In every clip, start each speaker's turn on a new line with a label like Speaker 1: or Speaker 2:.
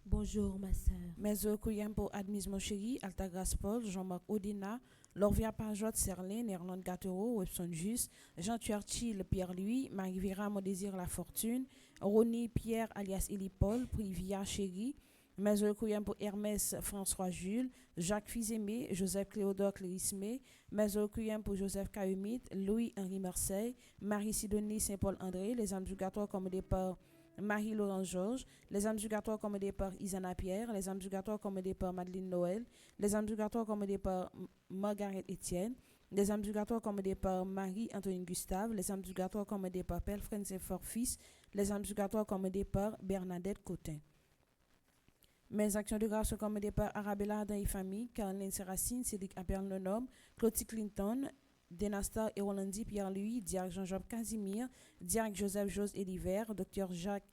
Speaker 1: Bonjour, ma sœur.
Speaker 2: Mes recueillem pour Admise mon chéri, Altagrace Paul, Jean-Marc Odina, Lorvia Pajot, Serlin, Erland Gatero, Webson Jus, Jean Churchill, Pierre-Louis, Marie Vera, Mon Désir, La Fortune, Ronnie Pierre, alias Elie Paul, Privia Chéri, mes recueillem pour Hermès François Jules, Jacques Fils-Aimé, Joseph Cléodore Clérismé, mes recueillem pour Joseph Caumite, Louis-Henri Marseille, Marie Sidonie Saint-Paul André, les âmes du gâteau commandés par Marie-Laurent Georges, les âmes du gâteau commandées par Isana Pierre, les âmes du gâteau commandées par Madeleine Noël, les âmes du gâteau commandées par Margaret Etienne, les âmes du gâteau commandées par Marie-Antoine Gustave, les âmes du gâteau commandées par Père Francis Fort-Fils, les âmes du gâteau commandées par Bernadette Cotin. Mes actions de grâce sont commandées par Arabella Adam et famille, Caroline Serracine, Cédric Aperle-Lenom, Clotilde Clinton, Denastar et Rolandi Pierre-Louis, Diac Jean-Jacques Casimir, Diac Joseph Jos et Liver, Dr Jacques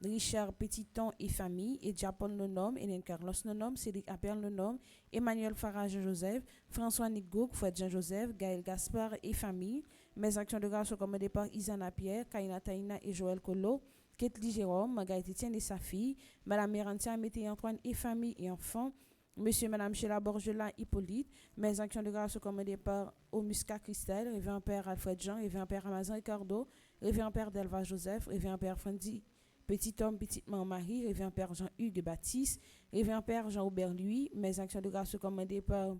Speaker 2: Richard Petiton et famille, et Diapol Nonom, Hélène Carlos Nonom, Cédric Appel Nonom, Emmanuel Farage Joseph, François Nigouk, Fouad Jean-Joseph, Gaël Gaspard et famille. Mes actions de grâce sont commandées par Isana Pierre, Kaina Taina et Joël Colo, Ketli Jérôme, Margaret Etienne et sa fille, Madame Mérantia, Mété Antoine et famille et enfants, Monsieur et Madame Sheila Borgelin Hippolyte, mes actions de grâce sont commandées par Omusca Christelle, Révérend Père Alfred Jean, Révérend Père Amazon Ricardo, Révérend Père Delva Joseph, Révérend Père Frandy Petit Homme, Petite Maman Marie, Révérend Père Jean-Hugues Baptiste, Révérend Père Jean-Aubert Louis, mes actions de grâce sont commandées par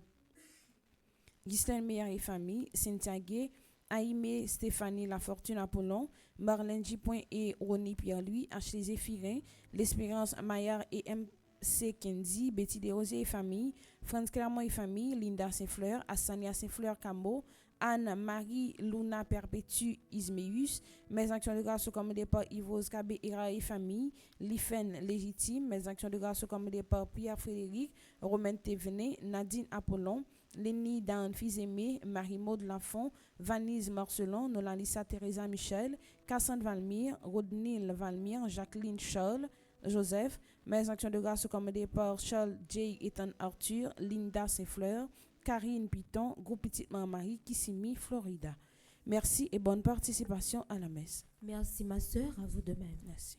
Speaker 2: Ghislaine Meyer et famille, Cynthia Gay, Aimé Stéphanie Lafortune Apollon, Marlène Gipoin et Ronnie Pierre-Louis, Ashley Zéphirin, l'Espérance Maillard et M.C. Kendi, Betty Desrosiers et famille, Franz Clermont et famille, Linda Saint-Fleur, Assania Saint-Fleur Camo, Anne-Marie Luna Perpétue Isméus, mes actions de grâce sont commandées par Yvose Kabé Ira et famille, Lifen Légitime, mes actions de grâce sont commandées par Pierre Frédéric, Romaine Thévenet, Nadine Apollon, Lénie Dan Fils-Aimé, Marie-Maud Lafont, Vanise Marcelon, Nolalissa Teresa Michel, Cassandre Valmire, Rodnil Valmire, Jacqueline Charles, Joseph. Mes actions de grâce sont commandées par Charles J. Ethan Arthur, Linda Saint-Fleur, Karine Piton, Groupe Petite Marie, Kissimmee, Florida. Merci et bonne participation à la messe.
Speaker 1: Merci, ma sœur, à vous de même.
Speaker 2: Merci.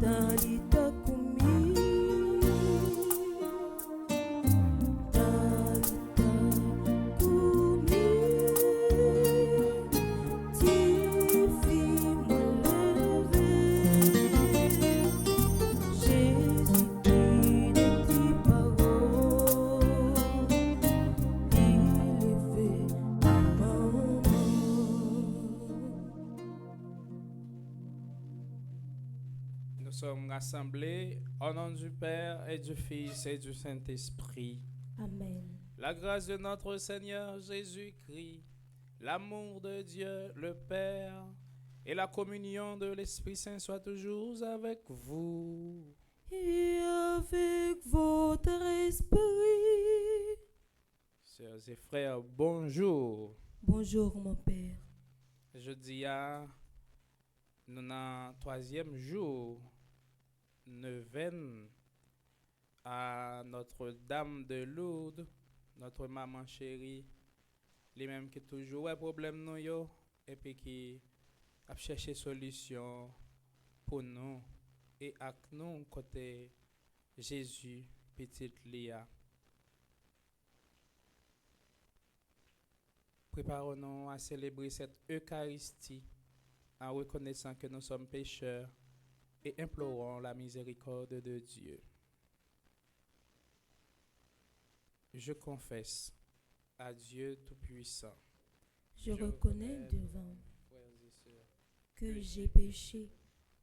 Speaker 3: Dalita sommes rassemblés au nom du Père et du Fils et du Saint-Esprit.
Speaker 1: Amen.
Speaker 3: La grâce de notre Seigneur Jésus-Christ, l'amour de Dieu le Père et la communion de l'Esprit Saint soient toujours avec vous.
Speaker 1: Et avec votre esprit.
Speaker 3: Sœurs et frères, bonjour.
Speaker 1: Bonjour mon Père.
Speaker 3: Jeudi, nous sommes troisième jour, neuvaine, à Notre-Dame de Lourdes, notre maman chérie, les mêmes qui toujours un problème nous yo, et puis qui a cherché solution pour nous et avec nous côté Jésus, petite Lia. Préparons-nous à célébrer cette Eucharistie en reconnaissant que nous sommes pécheurs et implorons la miséricorde de Dieu. Je confesse à Dieu Tout-Puissant.
Speaker 1: Je reconnais devant
Speaker 3: frères et sœurs,
Speaker 1: que j'ai péché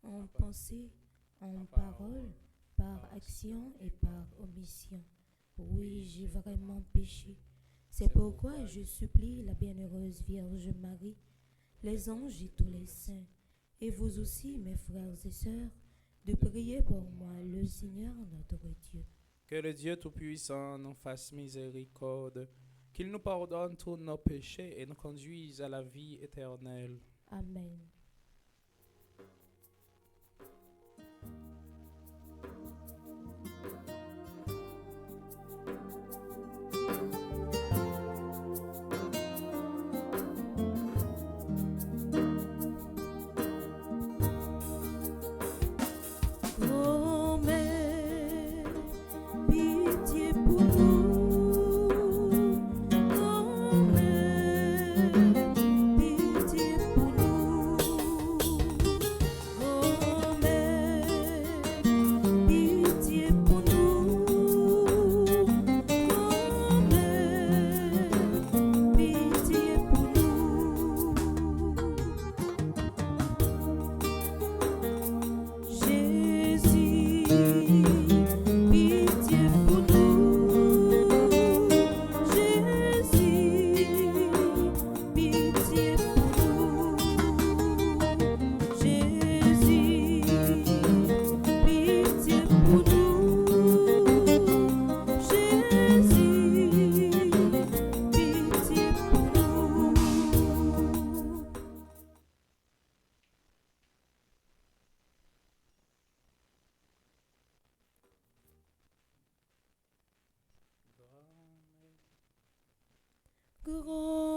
Speaker 1: en pensée, en parole, par action et par omission. Oui, j'ai vraiment péché. C'est pourquoi je supplie la bienheureuse Vierge Marie, les anges et tous les saints, et vous aussi, mes frères et sœurs, de prier pour moi, le Seigneur notre Dieu.
Speaker 3: que le Dieu Tout-Puissant nous fasse miséricorde, qu'il nous pardonne tous nos péchés et nous conduise à la vie éternelle.
Speaker 1: Amen. Grand-mère, pitié pour nous. Grand-mère, pitié pour nous. Grand-mère, pitié pour nous. Grand-mère, pitié pour nous. Jésus, pitié pour nous. Jésus, pitié pour nous. Jésus, pitié pour nous. Jésus, pitié pour nous.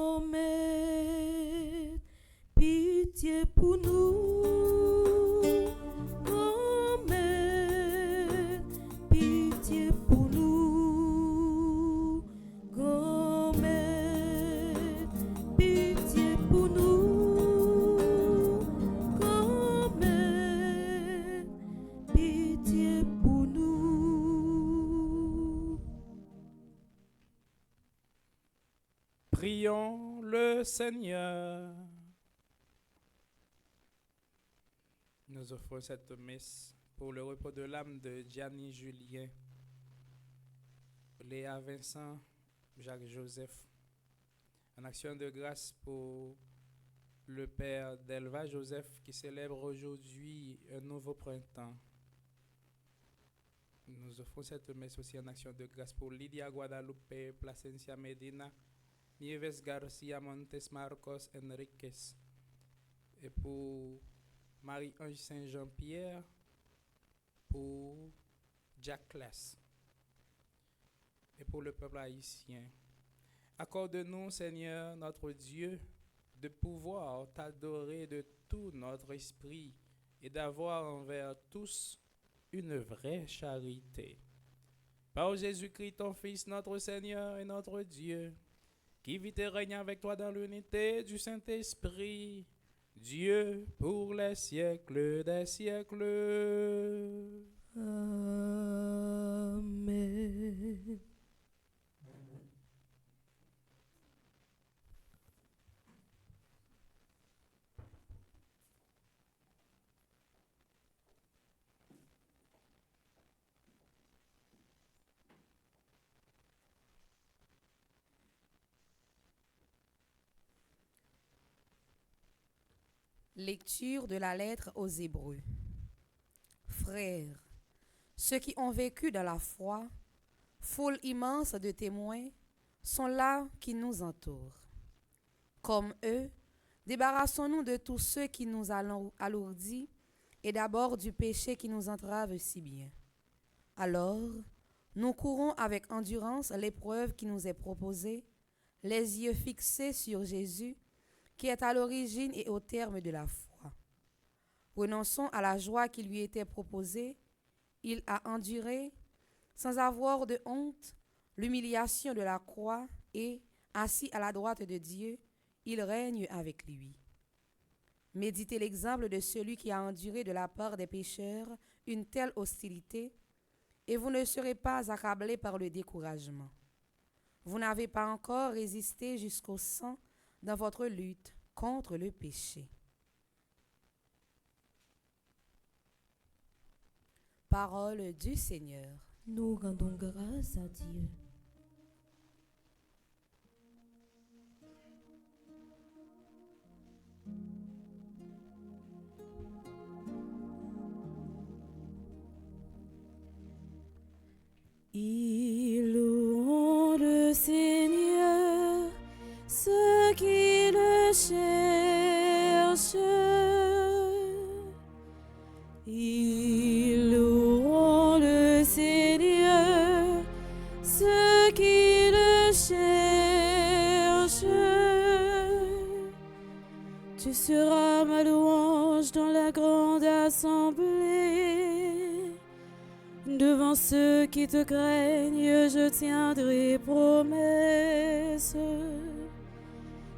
Speaker 1: Grand-mère, pitié pour nous. Grand-mère, pitié pour nous. Grand-mère, pitié pour nous. Grand-mère, pitié pour nous.
Speaker 3: Prions le Seigneur. Nous offrons cette messe pour le repos de l'âme de Gianni Julien, Léa Vincent, Jacques Joseph. En action de grâce pour le père d'Elva Joseph qui célèbre aujourd'hui un nouveau printemps. Nous offrons cette messe aussi en action de grâce pour Lydia Guadalupe Placencia Medina, Nieves Garcia Montes Marcos Enriquez, et pour Marie-Ange Saint-Jean-Pierre, pour Jack Class, et pour le peuple haïtien. Accorde-nous, Seigneur notre Dieu, de pouvoir t'adorer de tout notre esprit et d'avoir envers tous une vraie charité. Par Jésus-Christ, ton Fils, notre Seigneur et notre Dieu, qui vit et règne avec toi dans l'unité du Saint-Esprit, Dieu pour les siècles des siècles.
Speaker 1: Amen.
Speaker 2: Lecture de la lettre aux Hébreux. Frères, ceux qui ont vécu dans la foi, foule immense de témoins, sont là qui nous entourent. Comme eux, débarrassons-nous de tous ceux qui nous alourdissent et d'abord du péché qui nous entrave si bien. Alors, nous courons avec endurance l'épreuve qui nous est proposée, les yeux fixés sur Jésus, qui est à l'origine et au terme de la foi. Renonçons à la joie qui lui était proposée. Il a enduré, sans avoir de honte, l'humiliation de la croix et, assis à la droite de Dieu, il règne avec lui. Méditez l'exemple de celui qui a enduré de la part des pécheurs une telle hostilité, et vous ne serez pas accablés par le découragement. Vous n'avez pas encore résisté jusqu'au sang dans votre lutte contre le péché. Parole du Seigneur.
Speaker 1: Nous rendons grâce à Dieu.
Speaker 2: Ils loueront le Seigneur, ceux qui le cherchent. Ils loueront le Seigneur, ceux qui le cherchent. Tu seras ma louange dans la grande assemblée. Devant ceux qui te craignent, je tiendrai promesse.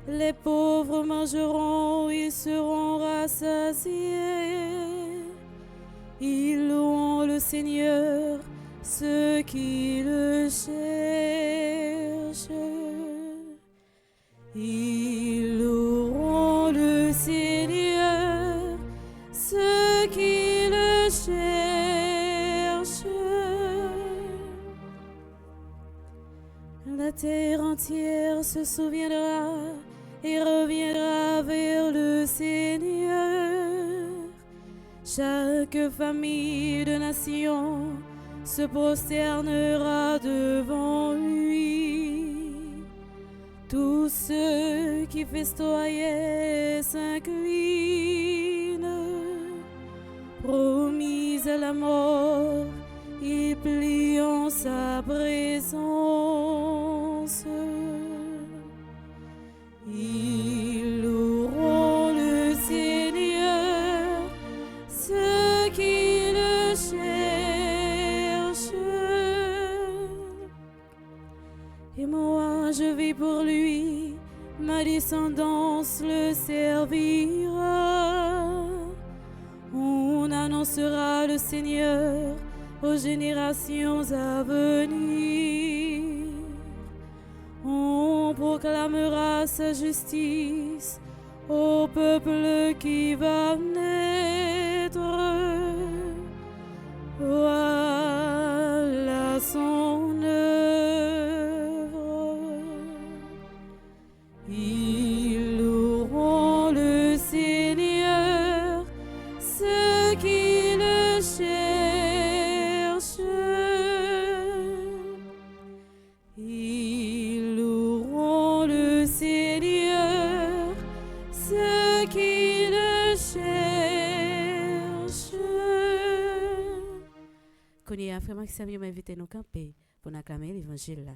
Speaker 2: Les pauvres mangeront, ils seront rassasiés. Ils loueront le Seigneur, ceux qui le cherchent. Ils loueront le Seigneur, ceux qui le cherchent. La terre entière se souviendra et reviendra vers le Seigneur. Chaque famille de nation se prosternera devant lui. Tous ceux qui festoyaient s'inclinent. Promis à la mort, ils plient en sa présence. Ils loueront le Seigneur, ceux qui le cherchent. Et moi, je vis pour lui, ma descendance le servira. On annoncera le Seigneur aux générations à venir. On proclamera sa justice au peuple qui va naître. Voilà son œuvre. Ils loueront le Seigneur, ceux qui le cherchent. Ils loueront le Seigneur, ceux qui le cherchent.
Speaker 4: Connais frère Maxime, m'a invité nous camper pour nous acclamer l'évangile là.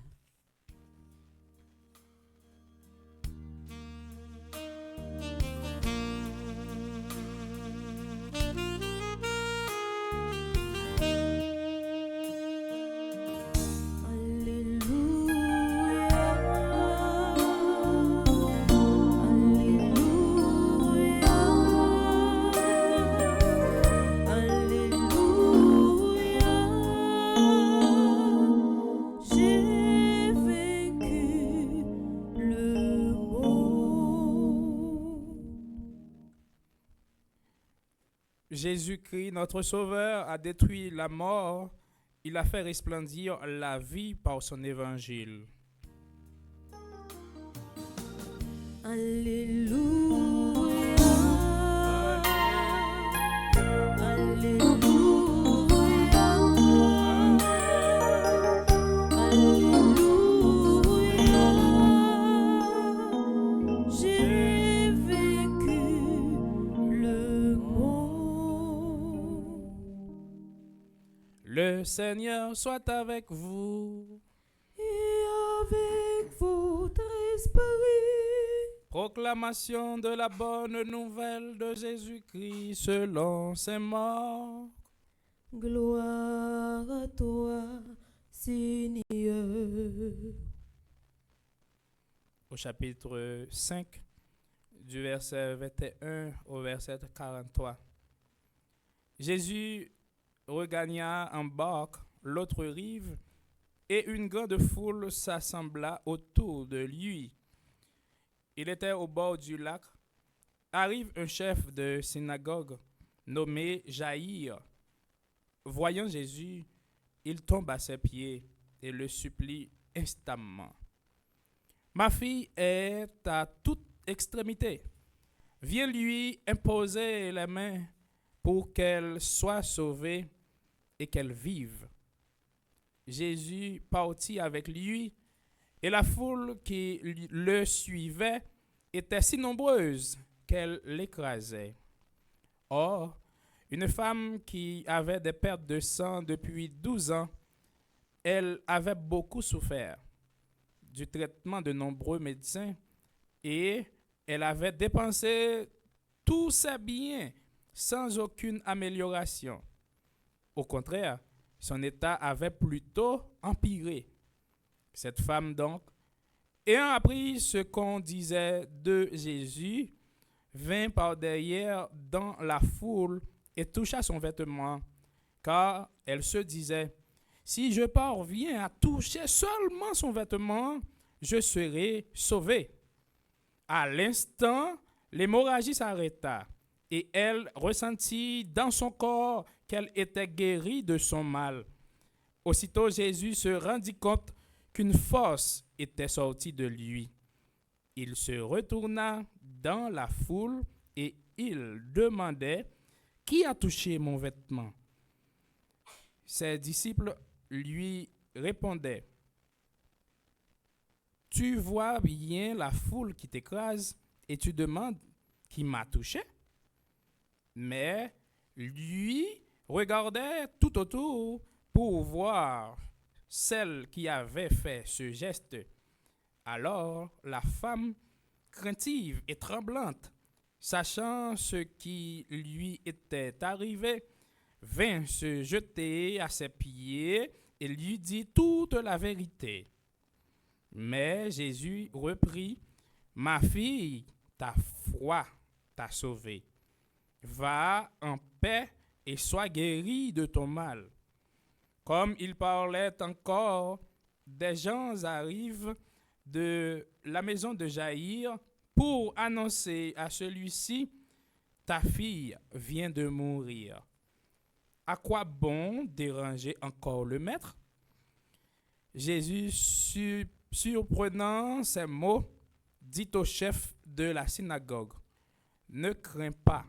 Speaker 3: Jésus-Christ, notre Sauveur, a détruit la mort. Il a fait resplendir la vie par son évangile.
Speaker 1: Alléluia.
Speaker 3: Le Seigneur soit avec vous.
Speaker 1: Et avec votre esprit.
Speaker 3: Proclamation de la bonne nouvelle de Jésus-Christ selon saint Marc.
Speaker 1: Gloire à toi, Seigneur.
Speaker 3: Au chapitre 5, du verset 21 au verset 43. Jésus regagna en barque l'autre rive, et une grande foule s'assembla autour de lui. Il était au bord du lac. Arrive un chef de synagogue nommé Jaïr. Voyant Jésus, il tombe à ses pieds et le supplie instamment. Ma fille est à toute extrémité. Viens lui imposer les mains pour qu'elle soit sauvée et qu'elle vive. Jésus partit avec lui et la foule qui le suivait était si nombreuse qu'elle l'écrasait. Or, une femme qui avait des pertes de sang depuis 12 ans, elle avait beaucoup souffert du traitement de nombreux médecins et elle avait dépensé tous ses biens sans aucune amélioration. Au contraire, son état avait plutôt empiré. Cette femme donc, ayant appris ce qu'on disait de Jésus, vint par derrière dans la foule et toucha son vêtement, car elle se disait, si je parviens à toucher seulement son vêtement, je serai sauvée. À l'instant, l'hémorragie s'arrêta et elle ressentit dans son corps qu'elle était guérie de son mal. Aussitôt Jésus se rendit compte qu'une force était sortie de lui. Il se retourna dans la foule et il demandait « Qui a touché mon vêtement ?» Ses disciples lui répondaient « Tu vois bien la foule qui t'écrase et tu demandes qui m'a touché ?» Mais lui regardait tout autour pour voir celle qui avait fait ce geste. Alors la femme, craintive et tremblante, sachant ce qui lui était arrivé, vint se jeter à ses pieds et lui dit toute la vérité. Mais Jésus reprit, « Ma fille, ta foi t'a sauvée. Va en paix et sois guérie de ton mal. » Comme il parlait encore, des gens arrivent de la maison de Jaïr pour annoncer à celui-ci, « Ta fille vient de mourir. À quoi bon déranger encore le maître ?» Jésus, surprenant ces mots, dit au chef de la synagogue, « Ne crains pas,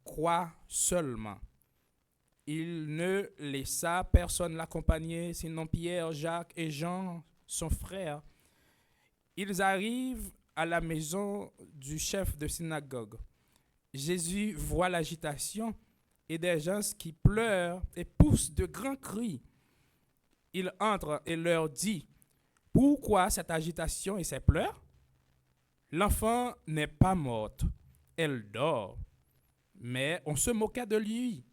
Speaker 3: crois seulement. » Il ne laissa personne l'accompagner, sinon Pierre, Jacques et Jean, son frère. Ils arrivent à la maison du chef de synagogue. Jésus voit l'agitation et des gens qui pleurent et poussent de grands cris. Il entre et leur dit, « Pourquoi cette agitation et ces pleurs? L'enfant n'est pas morte, elle dort. » Mais on se moquait de lui.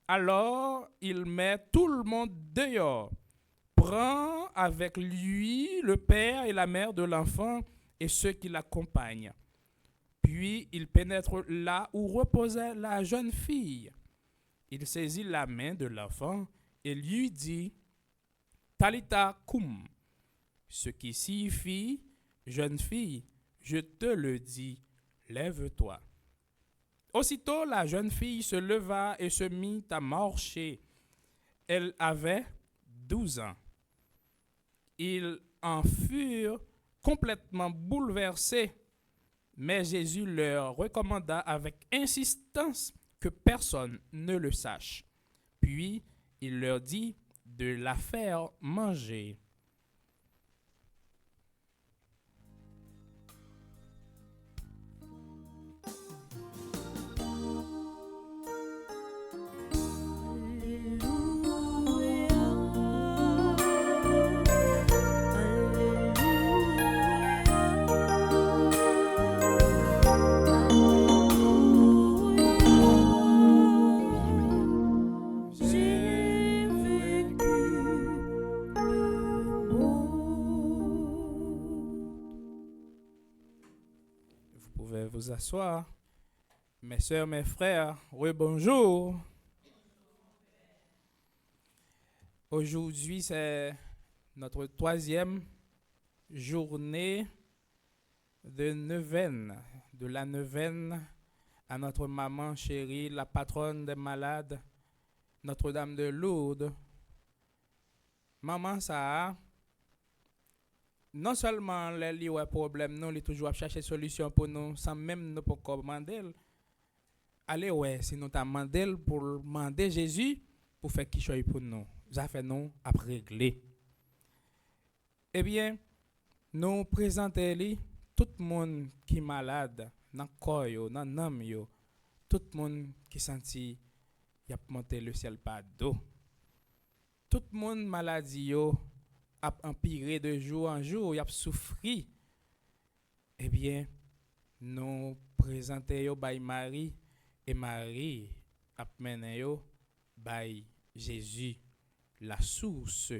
Speaker 3: Alors il met tout le monde dehors, prend avec lui le père et la mère de l'enfant et ceux qui l'accompagnent. Puis il pénètre là où reposait la jeune fille. Il saisit la main de l'enfant et lui dit « Talitha koum », ce qui signifie « Jeune fille, je te le dis, lève-toi ». Aussitôt, la jeune fille se leva et se mit à marcher. Elle avait 12 ans. Ils en furent complètement bouleversés, mais Jésus leur recommanda avec insistance que personne ne le sache. Puis, il leur dit de la faire manger.
Speaker 1: Alléluia.
Speaker 3: nous asseoir. Mes sœurs, mes frères, bonjour. Aujourd'hui, c'est notre 3e journée de neuvaine, de la neuvaine à notre maman chérie, la patronne des malades, Notre-Dame de Lourdes. Maman, ça, non seulement les lieux problème, nous, les toujours à chercher solution pour nous, sans même nous pour commander. Allez, ouais, si nous t'avons demandé pour demander Jésus, pour faire quelque chose pour nous. Ça fait nous à régler. Eh bien, nous présentons tout le monde qui est malade, dans le corps, dans l'âme, tout le monde qui senti y a monté le ciel par dos. Tout le monde maladie a empiré de jour en jour, y a souffri. Eh bien, nous présentons by Marie et Marie a mené by Jésus, la source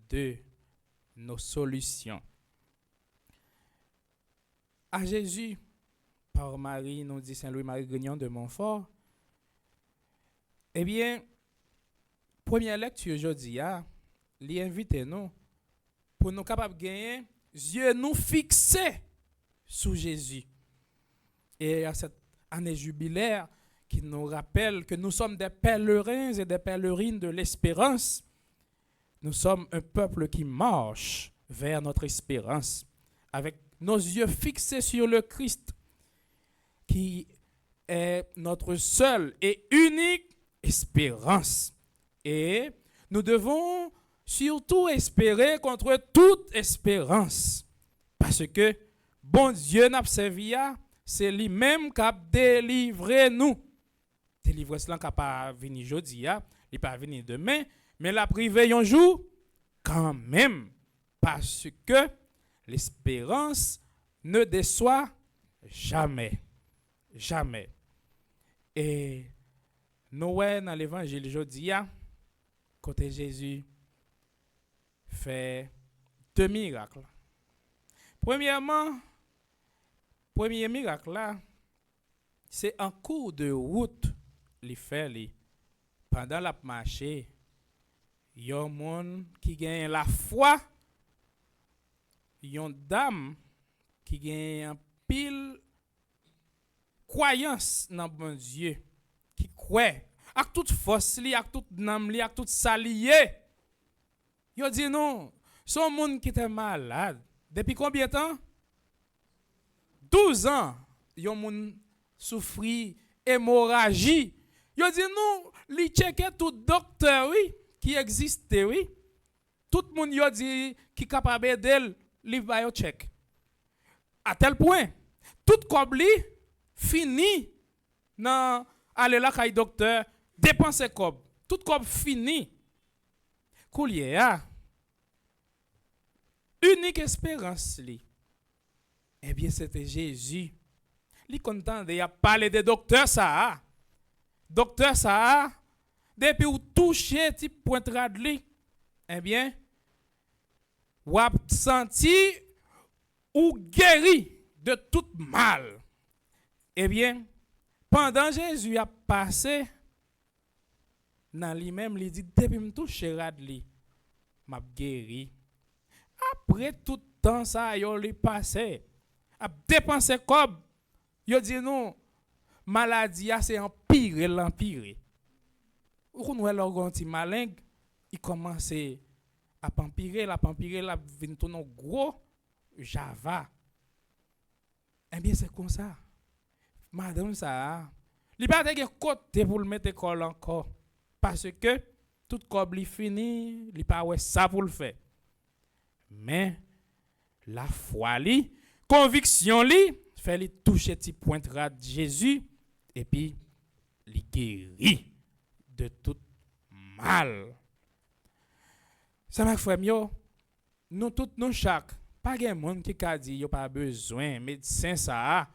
Speaker 3: de nos solutions. À Jésus, par Marie, nous dit Saint Louis-Marie Grignon de Montfort. Eh bien, première lecture aujourd'hui, lui invite nous pour nous capables de gagner yeux nous fixés sur Jésus. Et à cette année jubilaire qui nous rappelle que nous sommes des pèlerins et des pèlerines de l'espérance, nous sommes un peuple qui marche vers notre espérance avec nos yeux fixés sur le Christ qui est notre seule et unique espérance. Et nous devons surtout espérer contre toute espérance. Parce que bon Dieu n'a servi, c'est lui-même qui a délivré nous. Délivré cela qui n'a pas venu aujourd'hui, il n'est pas venu demain, mais la privé un jour quand même. Parce que l'espérance ne déçoit jamais. Jamais. Et nous, dans l'évangile aujourd'hui, côté Jésus fait 2 miracles. Premièrement, premier miracle là, c'est en cours de route, li fait li. Pendant la marché, il y a un monde qui gagne la foi, il y a une dame qui gagne un pile croyance dans bon Dieu, qui croit avec toute force li, avec toute nam li, avec toute salié. Yo dit non, son monde qui était malade depuis combien de temps? 12 ans. Yon moun souffri hémorragie. Yo dit non, li checké tout docteur oui qui existait oui. Tout le monde yo dit qui capable d'elle, li va yo check. À tel point, tout comme li fini nan aller la kay docteur dépenser comme tout comme fini. Koulier a unique espérance li. Eh bien c'était Jésus. Li content de a parler de docteur ça. Docteur ça depuis ou toucher ti pointrade li. Eh bien ou a senti ou guéri de tout mal. Eh bien, pendant Jésus a passé, dans lui-même, il dit, depuis me toucher rad li, m'a guéri. Après tout temps ça, yo li passé, a dépensé comme, yo dit non, maladie a c'est empiré, l'empiré. Ou nous l'orgon ti malin, il commence à empirer, la vinn ton gros Java. Eh bien, c'est comme ça. Madame, ça, il pas de côté pour le mettre école encore. Parce que tout comme il fini, il pas ouais ça pour le faire. Mais la foi li, conviction li, fait li toucher petit point de Jésus et puis il guérit de tout mal. Ça m'a fait mieux. Nous tous nous chaque pas gen monde qui a dit yo pas besoin médecin ça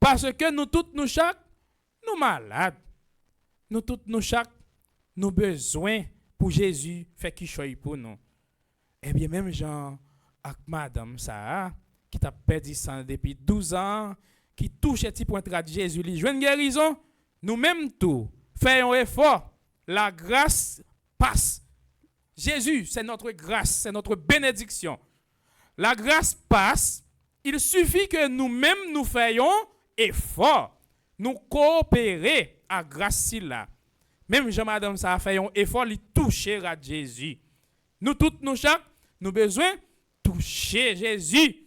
Speaker 3: parce que nous tous nous chaque nous malades. Nous tous nous chaque nous besoin pour Jésus fait qui chose pour nous. Eh bien même Jean avec madame ça qui t'a perdu sang depuis 12 ans, qui touche petit point de Jésus, lui joue une guérison, nous-mêmes tout, faisons effort. La grâce passe. Jésus, c'est notre grâce, c'est notre bénédiction. La grâce passe. Il suffit que nous-mêmes nous fassions effort. Nous coopérer à grâce là. Même Jean-Madame ça a fait un effort, il toucher à Jésus. Nous tous, nous chaque, nous besoin toucher Jésus.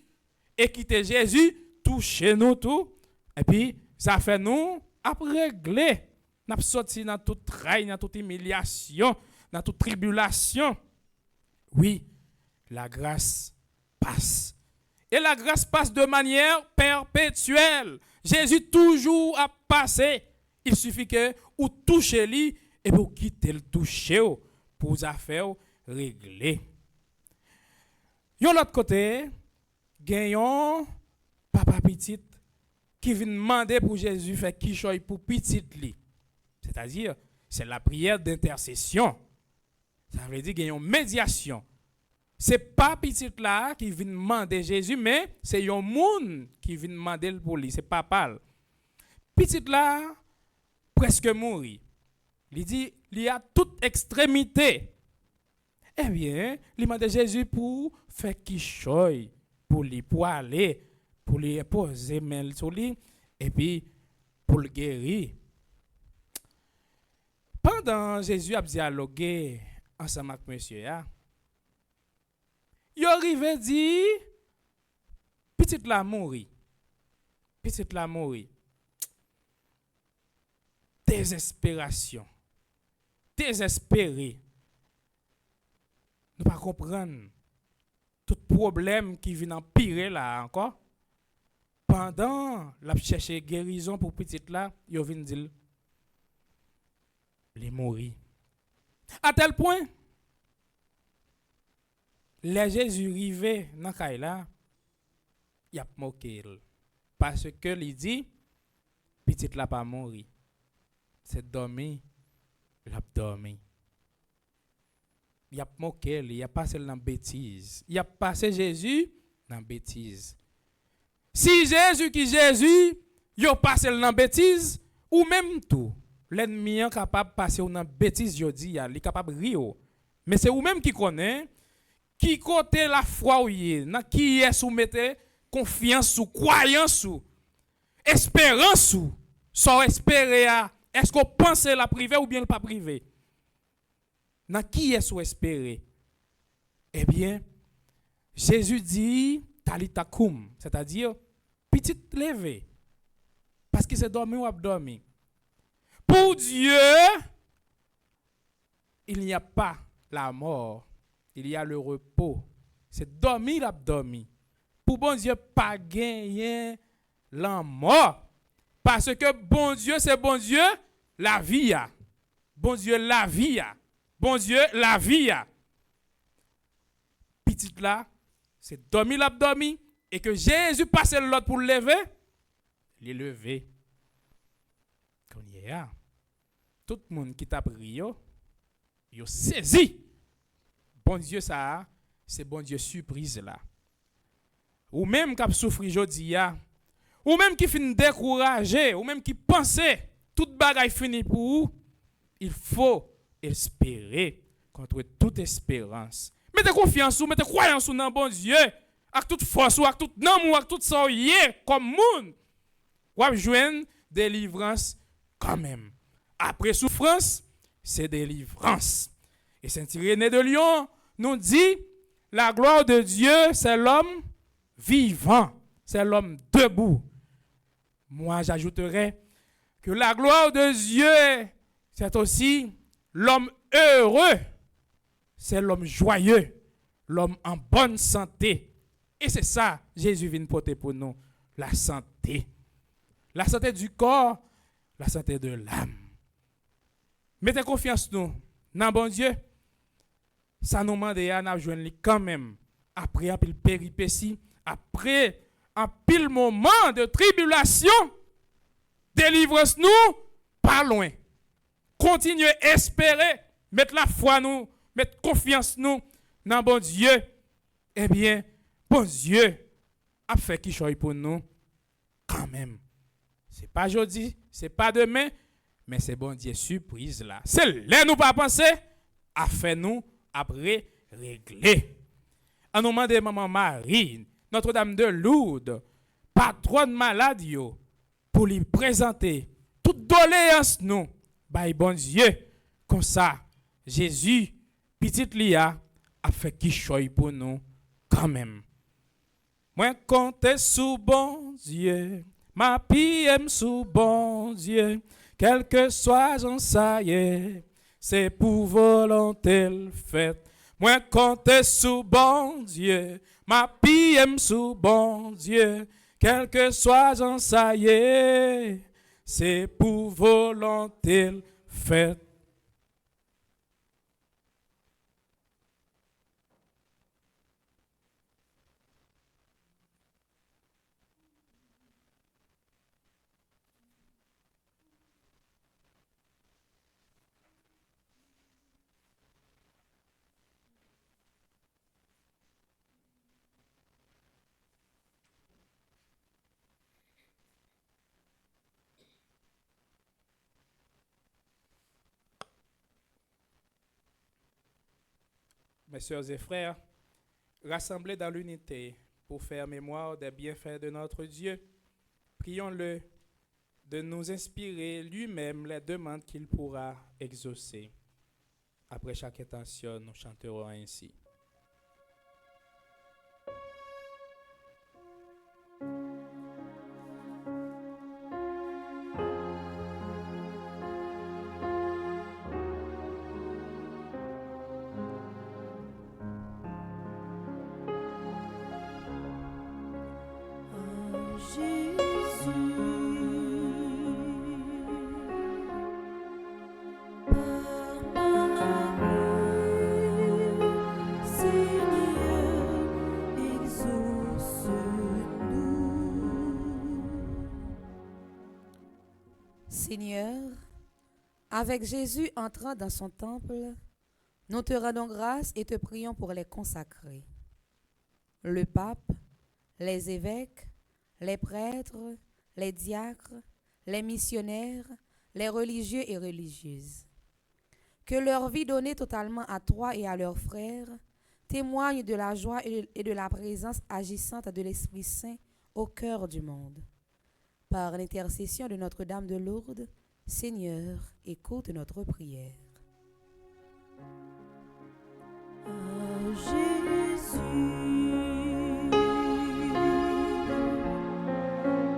Speaker 3: Et quitter Jésus, toucher nous tout. Et puis, ça fait nous à régler. Nous sommes sortis dans toute traîne, dans toute humiliation, dans toute tribulation. Oui, la grâce passe. Et la grâce passe de manière perpétuelle. Jésus toujours a passé. Il suffit que vous touchez lui et vous quittez le toucher pour vous affaires régler. De l'autre côté, gagnons papa petit qui vient demander pour Jésus faire qui choisit pour petit lui. C'est-à-dire, c'est la prière d'intercession. Ça veut dire gagnons médiation. C'est pas petit là qui vient demander Jésus, mais c'est un monde qui vient demander pour lui. C'est papa. Petit là presque mourir. Il dit, il y a toute extrémité. Eh bien, il demande Jésus pour faire qui choisit pour lui, pour aller, pour lui poser main sur lui, et puis pour le guérir. Pendant Jésus a dialogué ensemble avec monsieur, il arrive dit, petite la mourir. Petite la mourir. Désespération. Désespéré. Nous ne comprenons pas tout problème qui vient empirer là encore. Pendant la chercher guérison pour petite là, il vient dire les mourir. À tel point, les Jésus arrivé dans Kaila, il a moqué parce que il dit petite là pas mourir. C'est dormir, il a dormi. Il a moqué, il a passé dans bêtise. Il a passé Jésus dans bêtise. Si Jésus qui Jésus, il a passé dans bêtise, ou même tout, l'ennemi est capable de passer dans bêtise, je dis, il est capable de rire. Mais c'est vous-même qui connaissez, qui côté la foi ou dans qui est soumettez confiance ou croyance ou espérance ou sans espérer à est-ce qu'on pense la privée ou bien pas privée? Dans qui est-ce qu'on espère? Eh bien, Jésus dit talita koum, c'est-à-dire petite levée. Parce qu'il s'est dormi ou abdormi. Pour Dieu, il n'y a pas la mort, il y a le repos. C'est dormir l'abdormi. Pour bon Dieu, pas gagner la mort. Parce que bon Dieu, c'est bon Dieu, la vie. Bon Dieu, la vie. Bon Dieu, la vie. Petite là, c'est dormi l'abdomen et que Jésus passe l'autre pour le lever, il est levé. Quand il y a tout le monde qui t'a prié, il a saisi. Bon Dieu, ça, c'est bon Dieu surprise là. Ou même qui a souffert aujourd'hui, ou même qui finit découragé, ou même qui pensait toute bagaille finie pour vous, il faut espérer contre toute espérance. Mettez confiance ou mettez croyance dans bon Dieu, avec toute force ou avec tout amour, avec toute soyez comme monde. Ou à joindre délivrance quand même. Après souffrance, c'est délivrance. Et Saint-Irénée de Lyon nous dit la gloire de Dieu, c'est l'homme vivant, c'est l'homme debout. Moi, j'ajouterais que la gloire de Dieu, c'est aussi l'homme heureux, c'est l'homme joyeux, l'homme en bonne santé. Et c'est ça, Jésus vient porter pour nous, la santé. La santé du corps, la santé de l'âme. Mettez confiance nous, dans bon Dieu. Ça nous demande à joindre quand même, après un pile péripétie, après un pile moment de tribulation, délivrance nous, pas loin. Continuez à espérer, mettre la foi nous, mettre confiance nous dans bon Dieu. Eh bien, bon Dieu a fait qui choisit pour nous quand même. C'est pas jeudi, c'est pas demain, mais c'est bon Dieu surprise là. C'est là nous pas penser, à faire nous après régler. En nom de maman Marie, Notre-Dame de Lourdes, patronne malade yo, pour lui présenter toute doléance nous, by bon Dieu, comme ça, Jésus, petite Lia, a fait qui choy pour nous quand même. Moi compte sous bon Dieu, ma pie aime sous bon Dieu, quel que soit j'en saille, c'est pour volonté le fait. Moi compte sous bon Dieu, ma pie aime sous bon Dieu, quel que soit j'en saille, c'est pour volonté le fait. Mes sœurs et frères, rassemblés dans l'unité pour faire mémoire des bienfaits de notre Dieu, prions-le de nous inspirer lui-même les demandes qu'il pourra exaucer. Après chaque intention, nous chanterons ainsi.
Speaker 5: Seigneur, avec Jésus entrant dans son temple, nous te rendons grâce et te prions pour les consacrer. Le pape, les évêques, les prêtres, les diacres, les missionnaires, les religieux et religieuses. Que leur vie donnée totalement à toi et à leurs frères témoigne de la joie et de la présence agissante de l'Esprit Saint au cœur du monde. Par l'intercession de Notre-Dame de Lourdes, Seigneur, écoute notre prière.
Speaker 1: Jésus,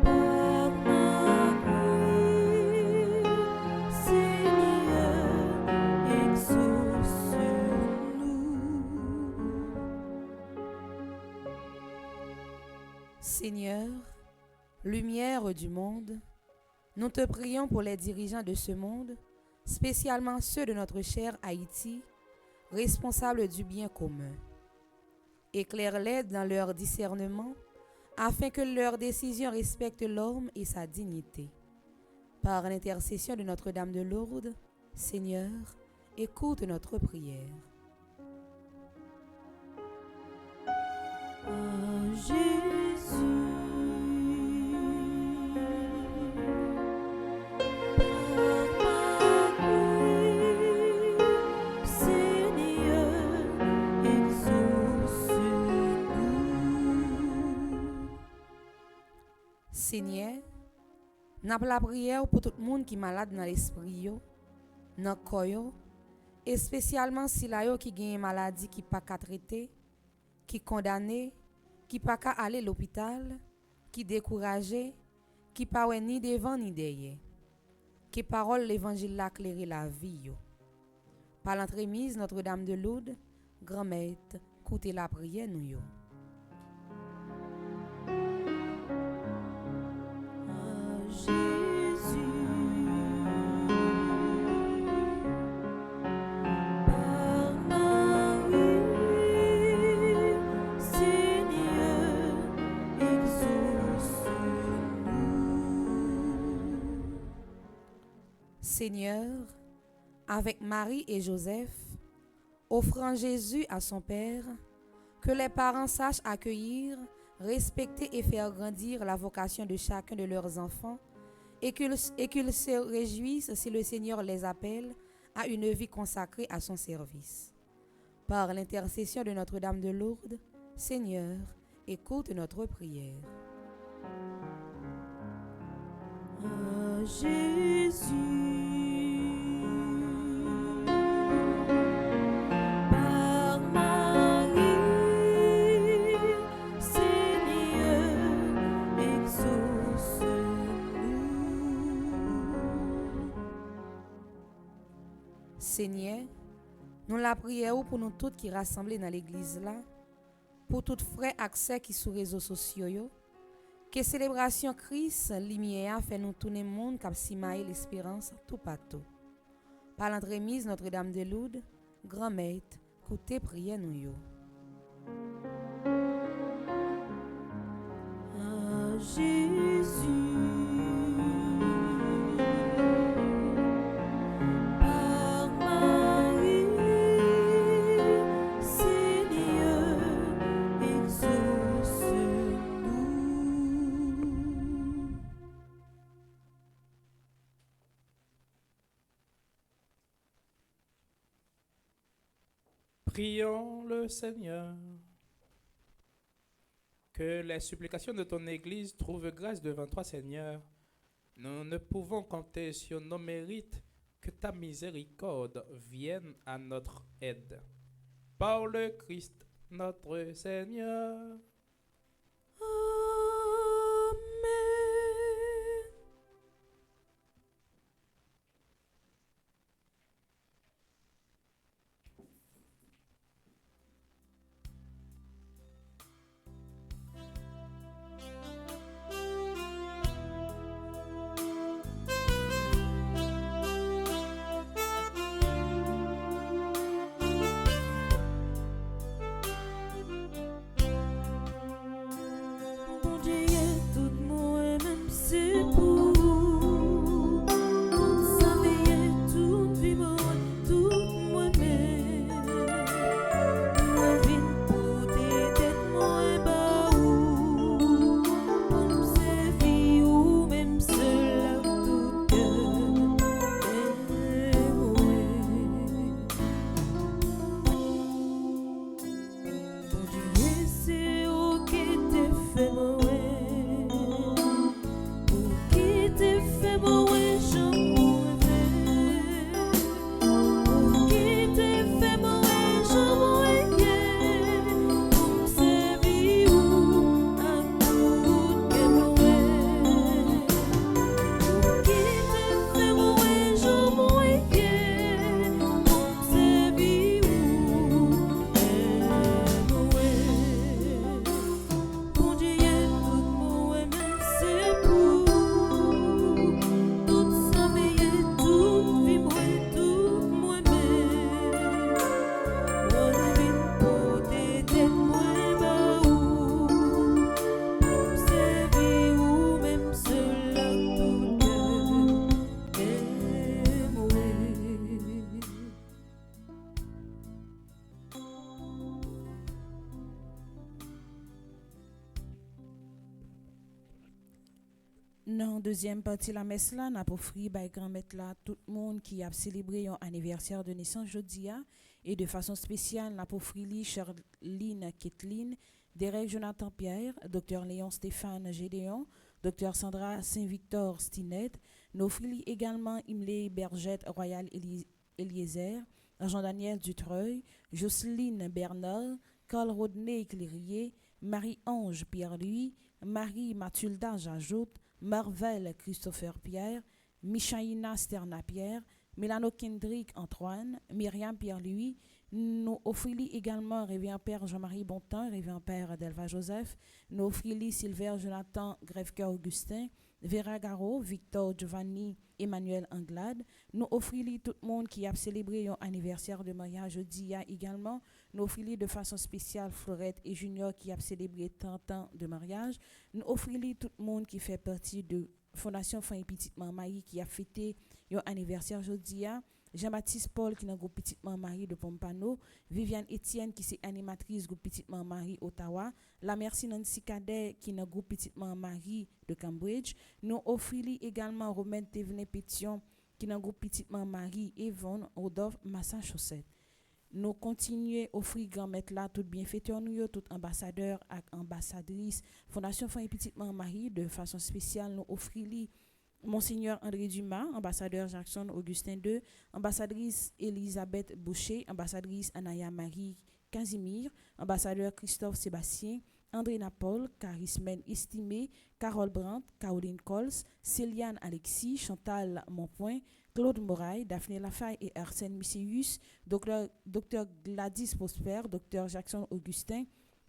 Speaker 1: par Marie, Seigneur, exauce-nous.
Speaker 5: Seigneur, lumière du monde, nous te prions pour les dirigeants de ce monde, spécialement ceux de notre cher Haïti, responsables du bien commun. Éclaire-les dans leur discernement, afin que leurs décisions respectent l'homme et sa dignité. Par l'intercession de Notre-Dame de Lourdes, Seigneur, écoute notre prière.
Speaker 1: Jésus.
Speaker 5: Seigneur, n'a la prière pour tout le monde qui est malade dans l'esprit, dans le corps, et spécialement si la yo qui gagne une maladie qui pas qu'à traiter, qui condamné, qui pas qu'à aller à l'hôpital, qui découragé, qui pas ouais ni devant ni derrière. Que parole l'évangile l'a éclairé la vie yo. Par l'entremise Notre-Dame de Lourdes, grand-mère, écoutez la prière nous yo. Seigneur, avec Marie et Joseph, offrant Jésus à son Père, que les parents sachent accueillir, respecter et faire grandir la vocation de chacun de leurs enfants et qu'ils se réjouissent si le Seigneur les appelle à une vie consacrée à son service. Par l'intercession de Notre-Dame de Lourdes, Seigneur, écoute notre prière.
Speaker 1: À Jésus, par Marie, Seigneur, exauce-nous.
Speaker 5: Seigneur, nous la prions pour nous toutes qui rassemblés dans l'église là, pour toutes frères accès qui sur réseaux sociaux yo, que célébration Christ lumière fait nous tourner monde cap simaï l'espérance tout partout. Par l'entremise Notre-Dame de Lourdes, grand maître, côté prière nous yo.
Speaker 1: À Jésus, par Marie, Seigneur, exauce-nous.
Speaker 3: Prions le Seigneur. Que les supplications de ton Église trouvent grâce devant toi, Seigneur. Nous ne pouvons compter sur nos mérites, que ta miséricorde vienne à notre aide. Par le Christ, notre Seigneur.
Speaker 1: Amen. Bon Dieu, tout moi-même c'est pour tout ça veille, tout vie moi, tout moi-même. Moi vine pour des têtes moi bas ou pour nous servir ou même seul à tout cœur. Bon Dieu, c'est au qui te fait mourir, au qui te fait mourir, j'en mourrai, au qui te fait mourir, j'en mourrai, pour servir à tout que mourir, au qui te fait mourir, j'en mourrai, pour servir Bon Dieu, tout moi-même c'est pour tout ça veille, tout vie moi, tout moi-même. Moi vine pour des têtes moi bas ou pour servir ou même seul à tout cœur et mourir.
Speaker 2: Dans deuxième partie la messe là, n'a offri by grand maître là tout le monde qui a célébré un anniversaire de naissance jeudi a, et de façon spéciale n'a offri li Charline Kathleen, Derek Jonathan Pierre, Dr Léon Stéphane Gédéon, Dr Sandra Saint-Victor Stinet, nous offri également Imlé Bergette Royal Eliezer, Jean-Daniel Dutreuil, Jocelyne Bernard, Carl Rodney Clérier, Marie-Ange Pierre-Louis, Marie-Mathilda Jajoute, Marvel Christopher Pierre, Michaïna Sterna Pierre, Mélano Kendrick Antoine, Myriam Pierre-Louis. Nous offrons également Révérend Père Jean-Marie Bontemps, Révérend Père Delva Joseph. Nous offrons Sylvain Jonathan Grefker Augustin, Vera Garo, Victor Giovanni, Emmanuel Anglade. Nous offrons tout le monde qui a célébré un anniversaire de mariage jeudi également. Nous offrons de façon spéciale Florette et Junior qui a célébré 30 ans de mariage. Nous offrons tout le monde qui fait partie de Fondation Fin et Petite Marie qui a fêté un anniversaire jeudi. Jean-Baptiste Paul qui est dans groupe Petite Marie de Pompano, Viviane Etienne qui est animatrice groupe Petite Marie Ottawa, la merci Nancy Cadet qui est dans groupe Petite Marie de Cambridge. Nous offrons également Romaine Thévenin Pétion qui est dans groupe Petite Marie Avon, Rodolphe, Massachusetts. Nous continuons à offrir grand maître là tout bienfaiteur nous tout ambassadeur et ambassadrice Fondation Famille Petite Marie de façon spéciale nous offrir Monseigneur André Dumas, ambassadeur Jackson Augustin II, ambassadrice Elisabeth Boucher, ambassadrice Anaya Marie Casimir, ambassadeur Christophe Sébastien, André Napol, Charismen Estimé, Carole Brandt, Caroline Cols, Céliane Alexis, Chantal Monpoint, Claude Moraille, Daphné Lafaye et Arsène Misseius, Dr Gladys Prosper, Dr Jackson Augustin,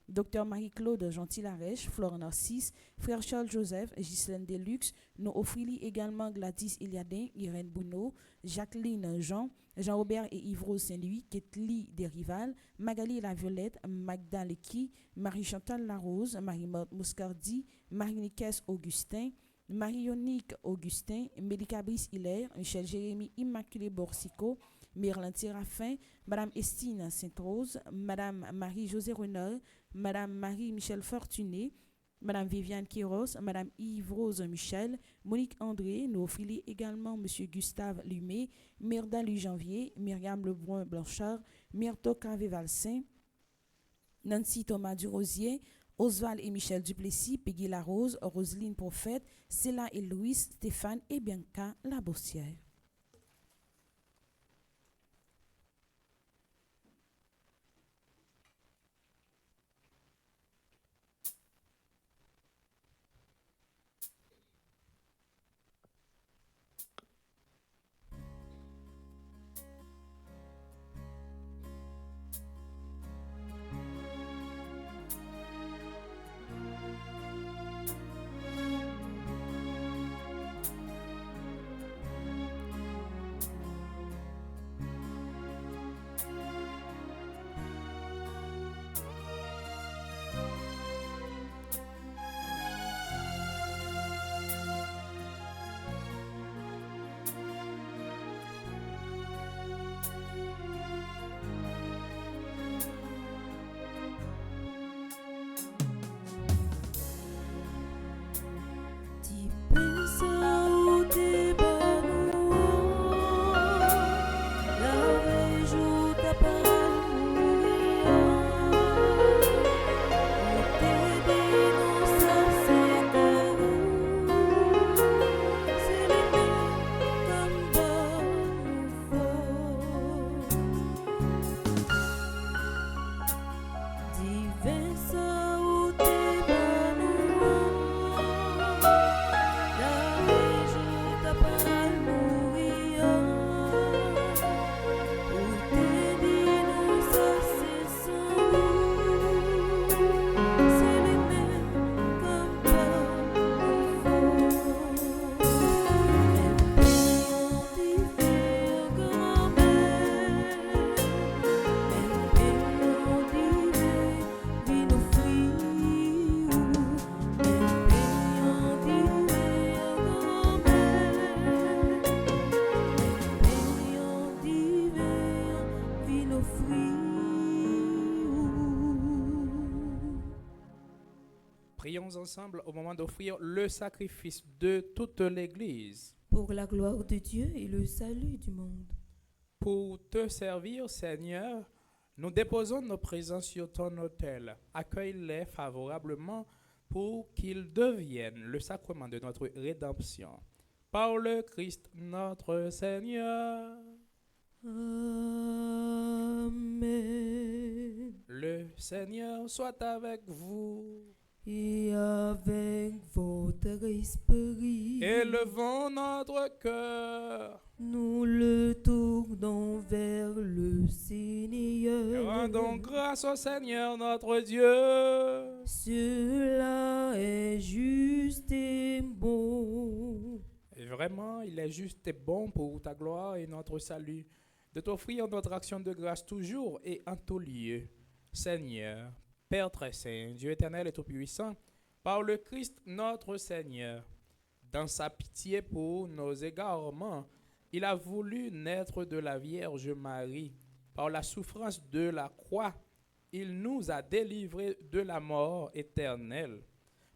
Speaker 2: Dr Marie-Claude Gentil-Larèche, Florent Narcisse, Frère Charles Joseph, Ghislaine Deluxe, nous offrons également Gladys Eliadin, Irène Bounot, Jacqueline Jean, Jean-Robert et Yves Saint-Louis, Ketli Desrival, Magali La Violette, Magda Leki, Marie-Chantal Larose, Marie-Morte Moscardi, Marie-Nicaise Augustin, Marie-Yonique Augustin, Mélika Brice Hilaire, Michel Jérémy Immaculé Borsico, Merlin Théraphin, Madame Estine Sainte-Rose, Madame Marie-Josée Renard, Madame Marie-Michel Fortuné, Madame Viviane Quiros, Madame Yves-Rose Michel, Monique André, nous offrons également Monsieur Gustave Lumé, Myrda Louis Janvier, Myriam Lebrun Blanchard, Myrto Cavé-Valsin, Nancy Thomas Durosier, Oswald et Michel Duplessis, Peggy Larose, Roselyne Prophète, Céla et Louis, Stéphane et Bianca Labossière.
Speaker 3: Prions ensemble au moment d'offrir le sacrifice de toute l'Église.
Speaker 1: Pour la gloire de Dieu et le salut du monde.
Speaker 3: Pour te servir, Seigneur, nous déposons nos présents sur ton autel. Accueille-les favorablement pour qu'ils deviennent le sacrement de notre rédemption. Par le Christ notre Seigneur.
Speaker 1: Amen.
Speaker 3: Le Seigneur soit avec vous.
Speaker 1: Et avec votre esprit,
Speaker 3: Élevons notre cœur.
Speaker 1: nous le tournons vers le Seigneur.
Speaker 3: Rendons grâce au Seigneur notre Dieu.
Speaker 1: Cela est juste et bon.
Speaker 3: Et vraiment, il est juste et bon pour ta gloire et notre salut de t'offrir notre action de grâce toujours et en tout lieu. Seigneur, Père très saint, Dieu éternel et tout-puissant, par le Christ notre Seigneur, dans sa pitié pour nos égarements, il a voulu naître de la Vierge Marie. Par la souffrance de la croix, il nous a délivrés de la mort éternelle.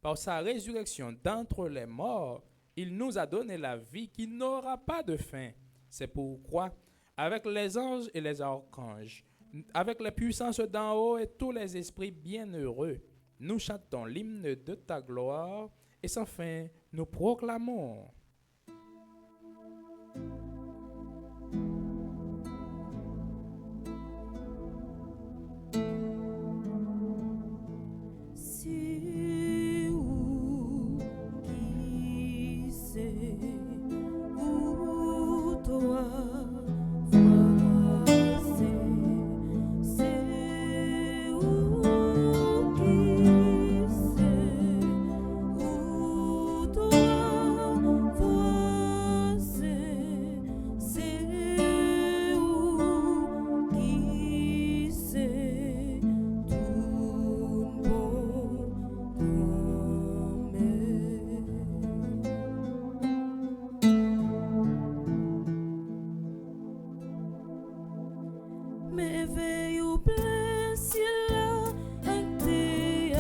Speaker 3: Par sa résurrection d'entre les morts, il nous a donné la vie qui n'aura pas de fin. C'est pourquoi, avec les anges et les archanges, avec les puissances d'en haut et tous les esprits bienheureux, nous chantons l'hymne de ta gloire et sans fin nous proclamons.
Speaker 1: Si ou qui sait où toi c'est où qui sait où toi c'est où qui sait tout bon merveille au plein ciel acté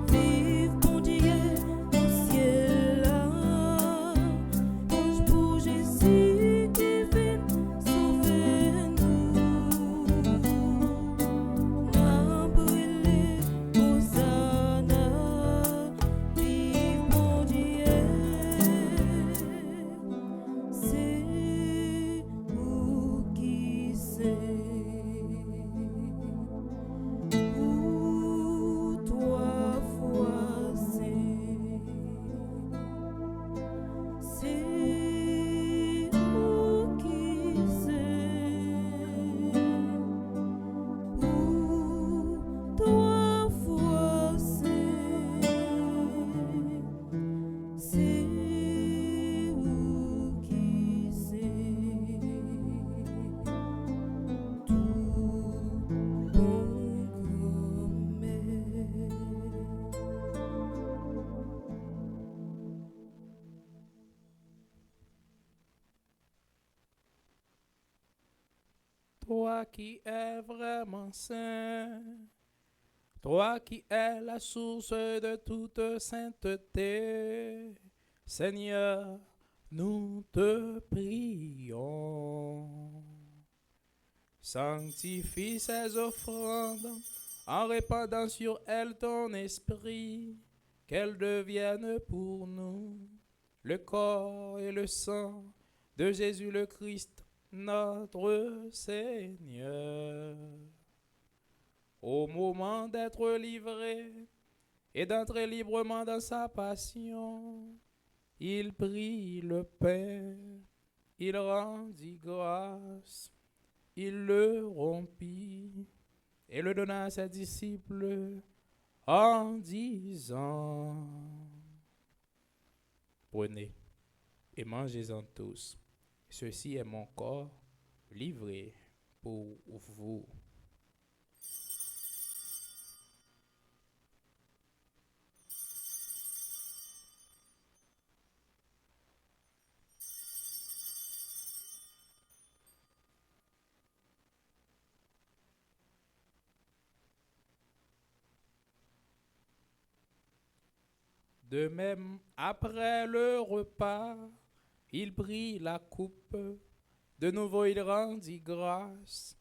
Speaker 1: vive bon Dieu au ciel ange pour Jésus qui vient sauver nous n'a brûlé Hosanna vive bon Dieu c'est où qui sait où trois fois c'est où qui sait où trois fois c'est où qui sait tout bon
Speaker 3: Toi qui es vraiment saint, toi qui es la source de toute sainteté, Seigneur, nous te prions. Sanctifie ces offrandes en répandant sur elles ton esprit, qu'elles deviennent pour nous le corps et le sang de Jésus le Christ, notre Seigneur. Au moment d'être livré et d'entrer librement dans sa passion, il prit le pain, il rendit grâce, il le rompit et le donna à ses disciples en disant: Prenez et mangez-en tous. Ceci est mon corps livré pour vous. De même, après le repas, il prit la coupe. De nouveau, il rendit grâce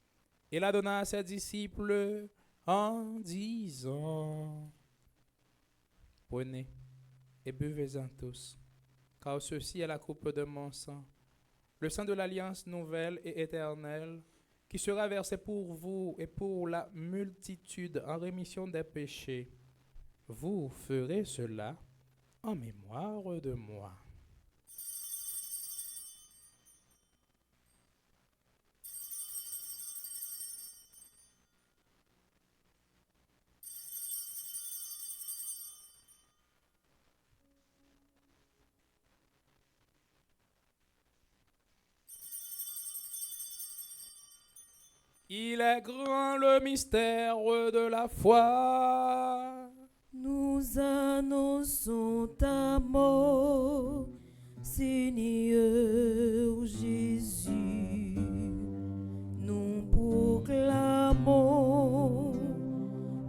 Speaker 3: et la donna à ses disciples en disant: Prenez et buvez-en tous, car ceci est la coupe de mon sang, le sang de l'alliance nouvelle et éternelle, qui sera versé pour vous et pour la multitude en rémission des péchés. Vous ferez cela en mémoire de moi. Il est grand le mystère de la foi.
Speaker 1: Nous annonçons ta mort, Seigneur Jésus, nous proclamons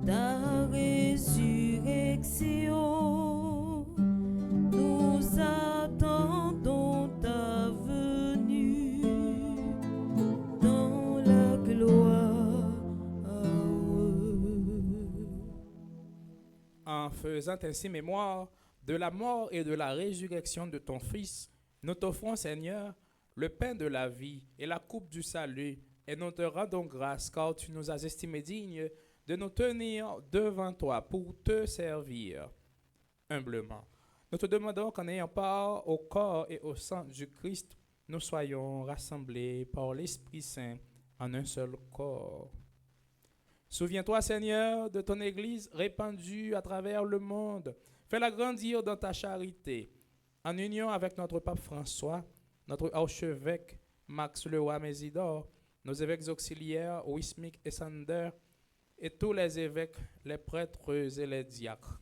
Speaker 1: ta résurrection. Nous attendons ta venue dans la gloire.
Speaker 3: En faisant ainsi mémoire de la mort et de la résurrection de ton Fils, nous t'offrons, Seigneur, le pain de la vie et la coupe du salut, et nous te rendons grâce car tu nous as estimés dignes de nous tenir devant toi pour te servir humblement. Nous te demandons qu'en ayant part au corps et au sang du Christ, nous soyons rassemblés par l'Esprit Saint en un seul corps. Souviens-toi, Seigneur, de ton Église répandue à travers le monde. Fais-la grandir dans ta charité, en union avec notre pape François, notre archevêque Max Leroy Mésidor, nos évêques auxiliaires Wismik et Sander, et tous les évêques, les prêtres et les diacres.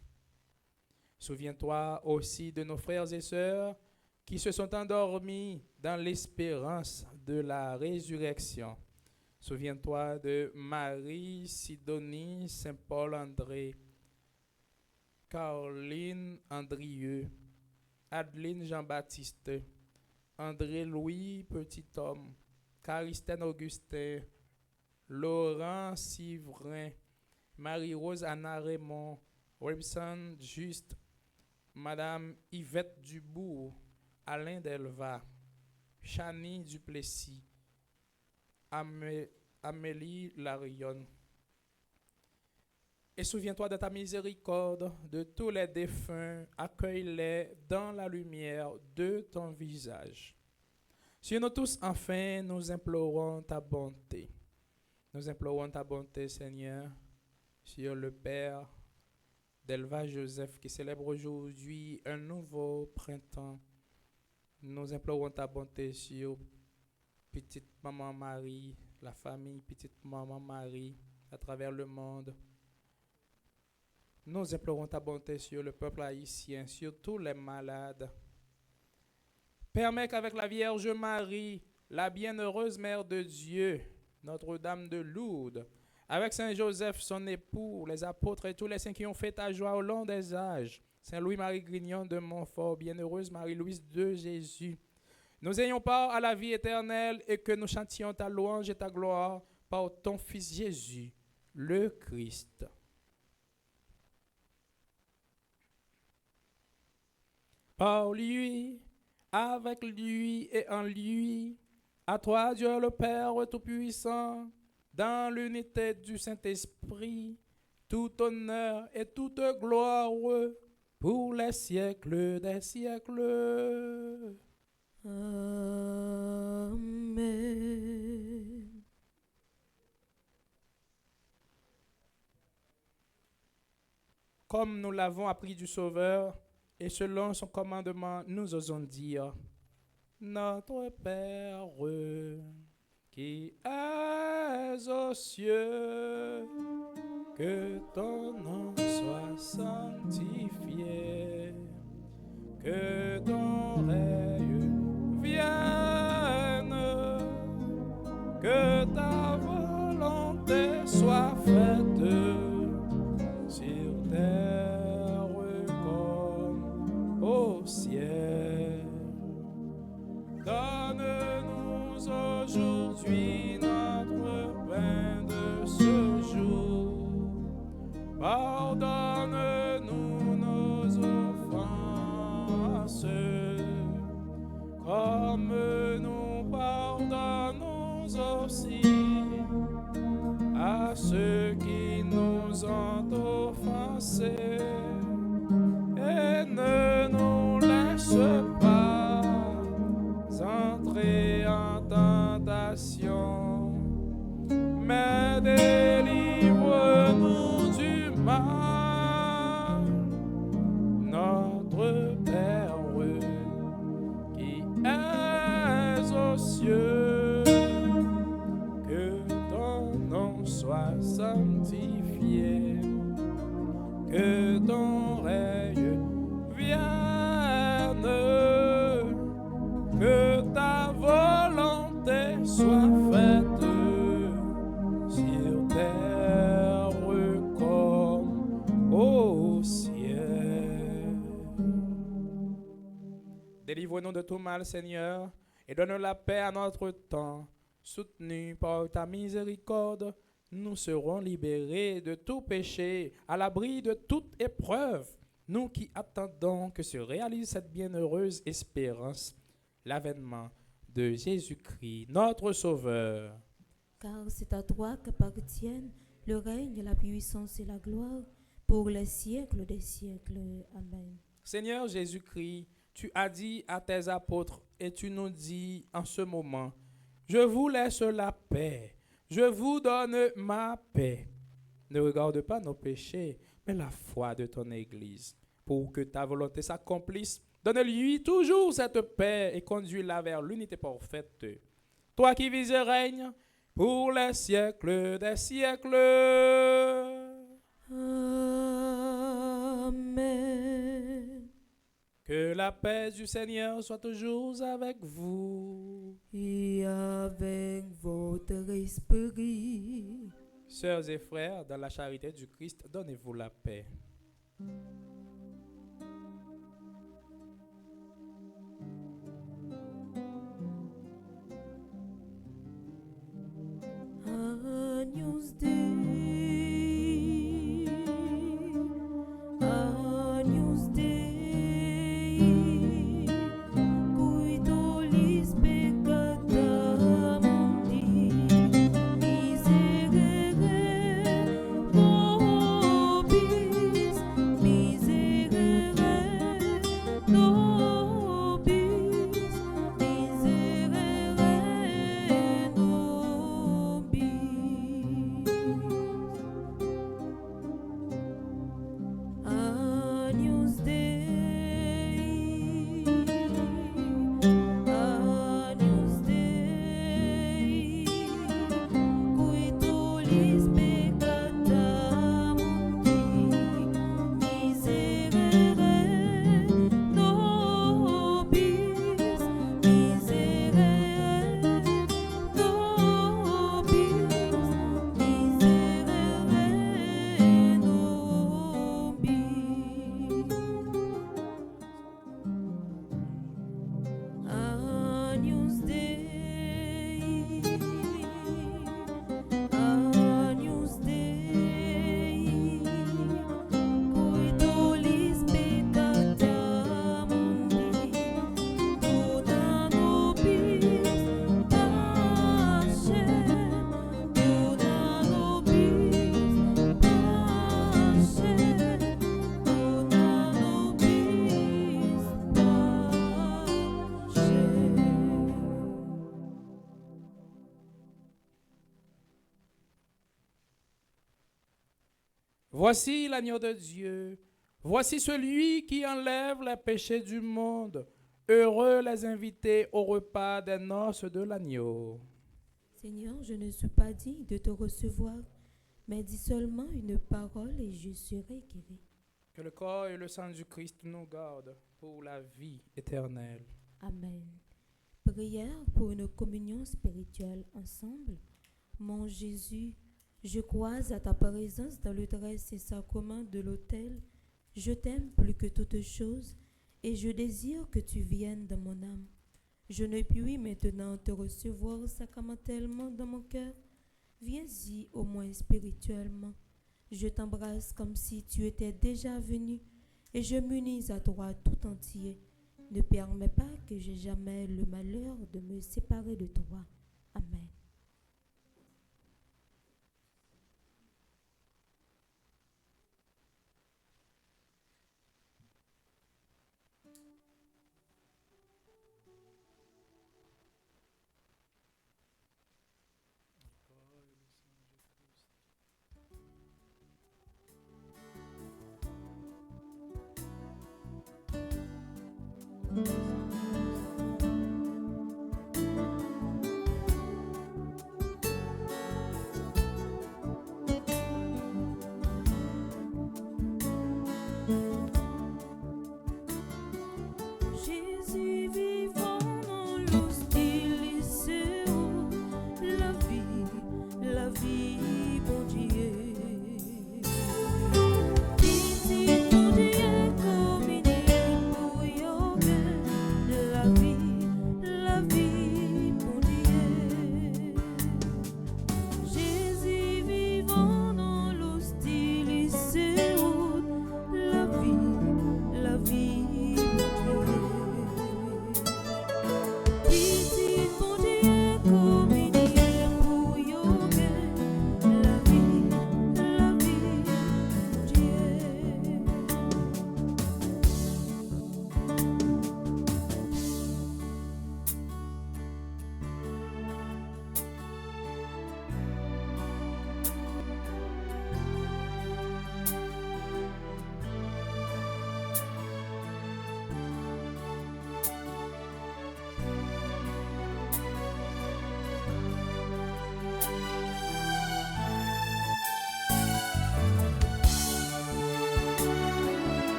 Speaker 3: Souviens-toi aussi de nos frères et sœurs qui se sont endormis dans l'espérance de la résurrection. Souviens-toi de Marie, Sidonie, Saint-Paul, André, Caroline, Andrieux, Adeline, Jean-Baptiste, André-Louis, Petit Homme, Caristène, Augustin, Laurent, Sivrin, Marie-Rose, Anna, Raymond, Wilson, Juste, Madame Yvette Dubourg, Alain Delva, Chani Duplessis, Amélie Larion. Et souviens-toi de ta miséricorde, de tous les défunts, accueille-les dans la lumière de ton visage. Sur nous tous, enfin, nous implorons ta bonté. Nous implorons ta bonté, Seigneur, sur le Père d'Elva Joseph qui célèbre aujourd'hui un nouveau printemps. Nous implorons ta bonté sur petite maman Marie, la famille petite maman Marie à travers le monde. Nous implorons ta bonté sur le peuple haïtien, sur tous les malades. Permets qu'avec la Vierge Marie, la bienheureuse Mère de Dieu, Notre-Dame de Lourdes, avec Saint Joseph, son époux, les apôtres et tous les saints qui ont fait ta joie au long des âges, Saint Louis-Marie Grignon de Montfort, bienheureuse Marie-Louise de Jésus, nous ayons part à la vie éternelle et que nous chantions ta louange et ta gloire par ton Fils Jésus, le Christ. Par lui, avec lui et en lui, à toi Dieu le Père Tout-Puissant, dans l'unité du Saint-Esprit, tout honneur et toute gloire pour les siècles des siècles.
Speaker 1: Amen.
Speaker 3: Comme nous l'avons appris du Sauveur, et selon son commandement, nous osons dire, Notre Père qui es aux cieux, que ton nom soit sanctifié, que ton règne vienne, que ta volonté soit faite sur terre comme au ciel. Donne-nous aujourd'hui notre pain de ce jour. Pardonne-nous nos offenses, comme nous pardonnons aussi à ceux qui nous ont offensés. Et ne nous laisse pas entrer en tentation, mais délivre-nous du mal. Notre Père qui es aux cieux, que ton nom soit sanctifié, que ton soit faite sur terre comme au ciel. Délivre-nous de tout mal, Seigneur, et donne la paix à notre temps. Soutenus par ta miséricorde, nous serons libérés de tout péché, à l'abri de toute épreuve. Nous qui attendons que se réalise cette bienheureuse espérance, l'avènement de Jésus-Christ, notre Sauveur.
Speaker 1: Car c'est à toi qu'appartiennent le règne, la puissance et la gloire pour les siècles des siècles. Amen.
Speaker 3: Seigneur Jésus-Christ, tu as dit à tes apôtres et tu nous dis en ce moment, je vous laisse la paix, je vous donne ma paix. Ne regarde pas nos péchés, mais la foi de ton Église, pour que ta volonté s'accomplisse. Donne-lui toujours cette paix et conduis-la vers l'unité parfaite. Toi qui vis et règnes pour les siècles des siècles.
Speaker 1: Amen.
Speaker 3: Que la paix du Seigneur soit toujours avec vous.
Speaker 1: Et avec votre esprit.
Speaker 3: Sœurs et frères, dans la charité du Christ, donnez-vous la paix.
Speaker 1: Agnus Dei, Agnus Dei, qui tollis peccata mundi, miserere nobis, miserere nobis, miserere nobis. Agnus Dei, Agnus Dei, qui tollis peccata mundi, miserere nobis, miserere nobis, miserere nobis. Agnus Dei, Agnus Dei, qui tollis peccata mundi, dona nobis pacem, dona nobis pacem, dona nobis pacem.
Speaker 3: Voici l'agneau de Dieu. Voici celui qui enlève les péchés du monde. Heureux les invités au repas des noces de l'agneau.
Speaker 1: Seigneur, je ne suis pas digne de te recevoir, mais dis seulement une parole et je serai guéri.
Speaker 3: Que le corps et le sang du Christ nous gardent pour la vie éternelle.
Speaker 1: Amen. Prière pour une communion spirituelle ensemble. Mon Jésus, je crois à ta présence dans le très saint sacrement de l'autel. Je t'aime plus que toute chose et je désire que tu viennes dans mon âme. Je ne puis maintenant te recevoir sacramentellement dans mon cœur. Viens-y au moins spirituellement. Je t'embrasse comme si tu étais déjà venu et je m'unis à toi tout entier. Ne permets pas que j'aie jamais le malheur de me séparer de toi. Amen.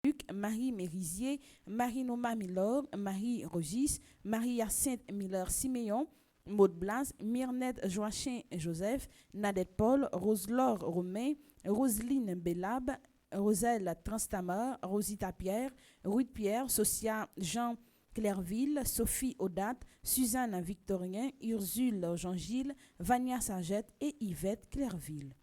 Speaker 2: Luc, Marie Mérisier, Marie Noma Milor, Marie Rogis, Marie-Hyacinthe Miller-Siméon, Maud Blas, Myrnette Joachim Joseph, Nadette Paul, Rose-Laure Romain, Roselyne Bellab, Roselle Transtamar, Rosita Pierre, Ruth Pierre, Socia Jean Clairville, Sophie Audat, Suzanne Victorien, Ursule Jean-Gilles, Vania Sagette et Yvette Clairville.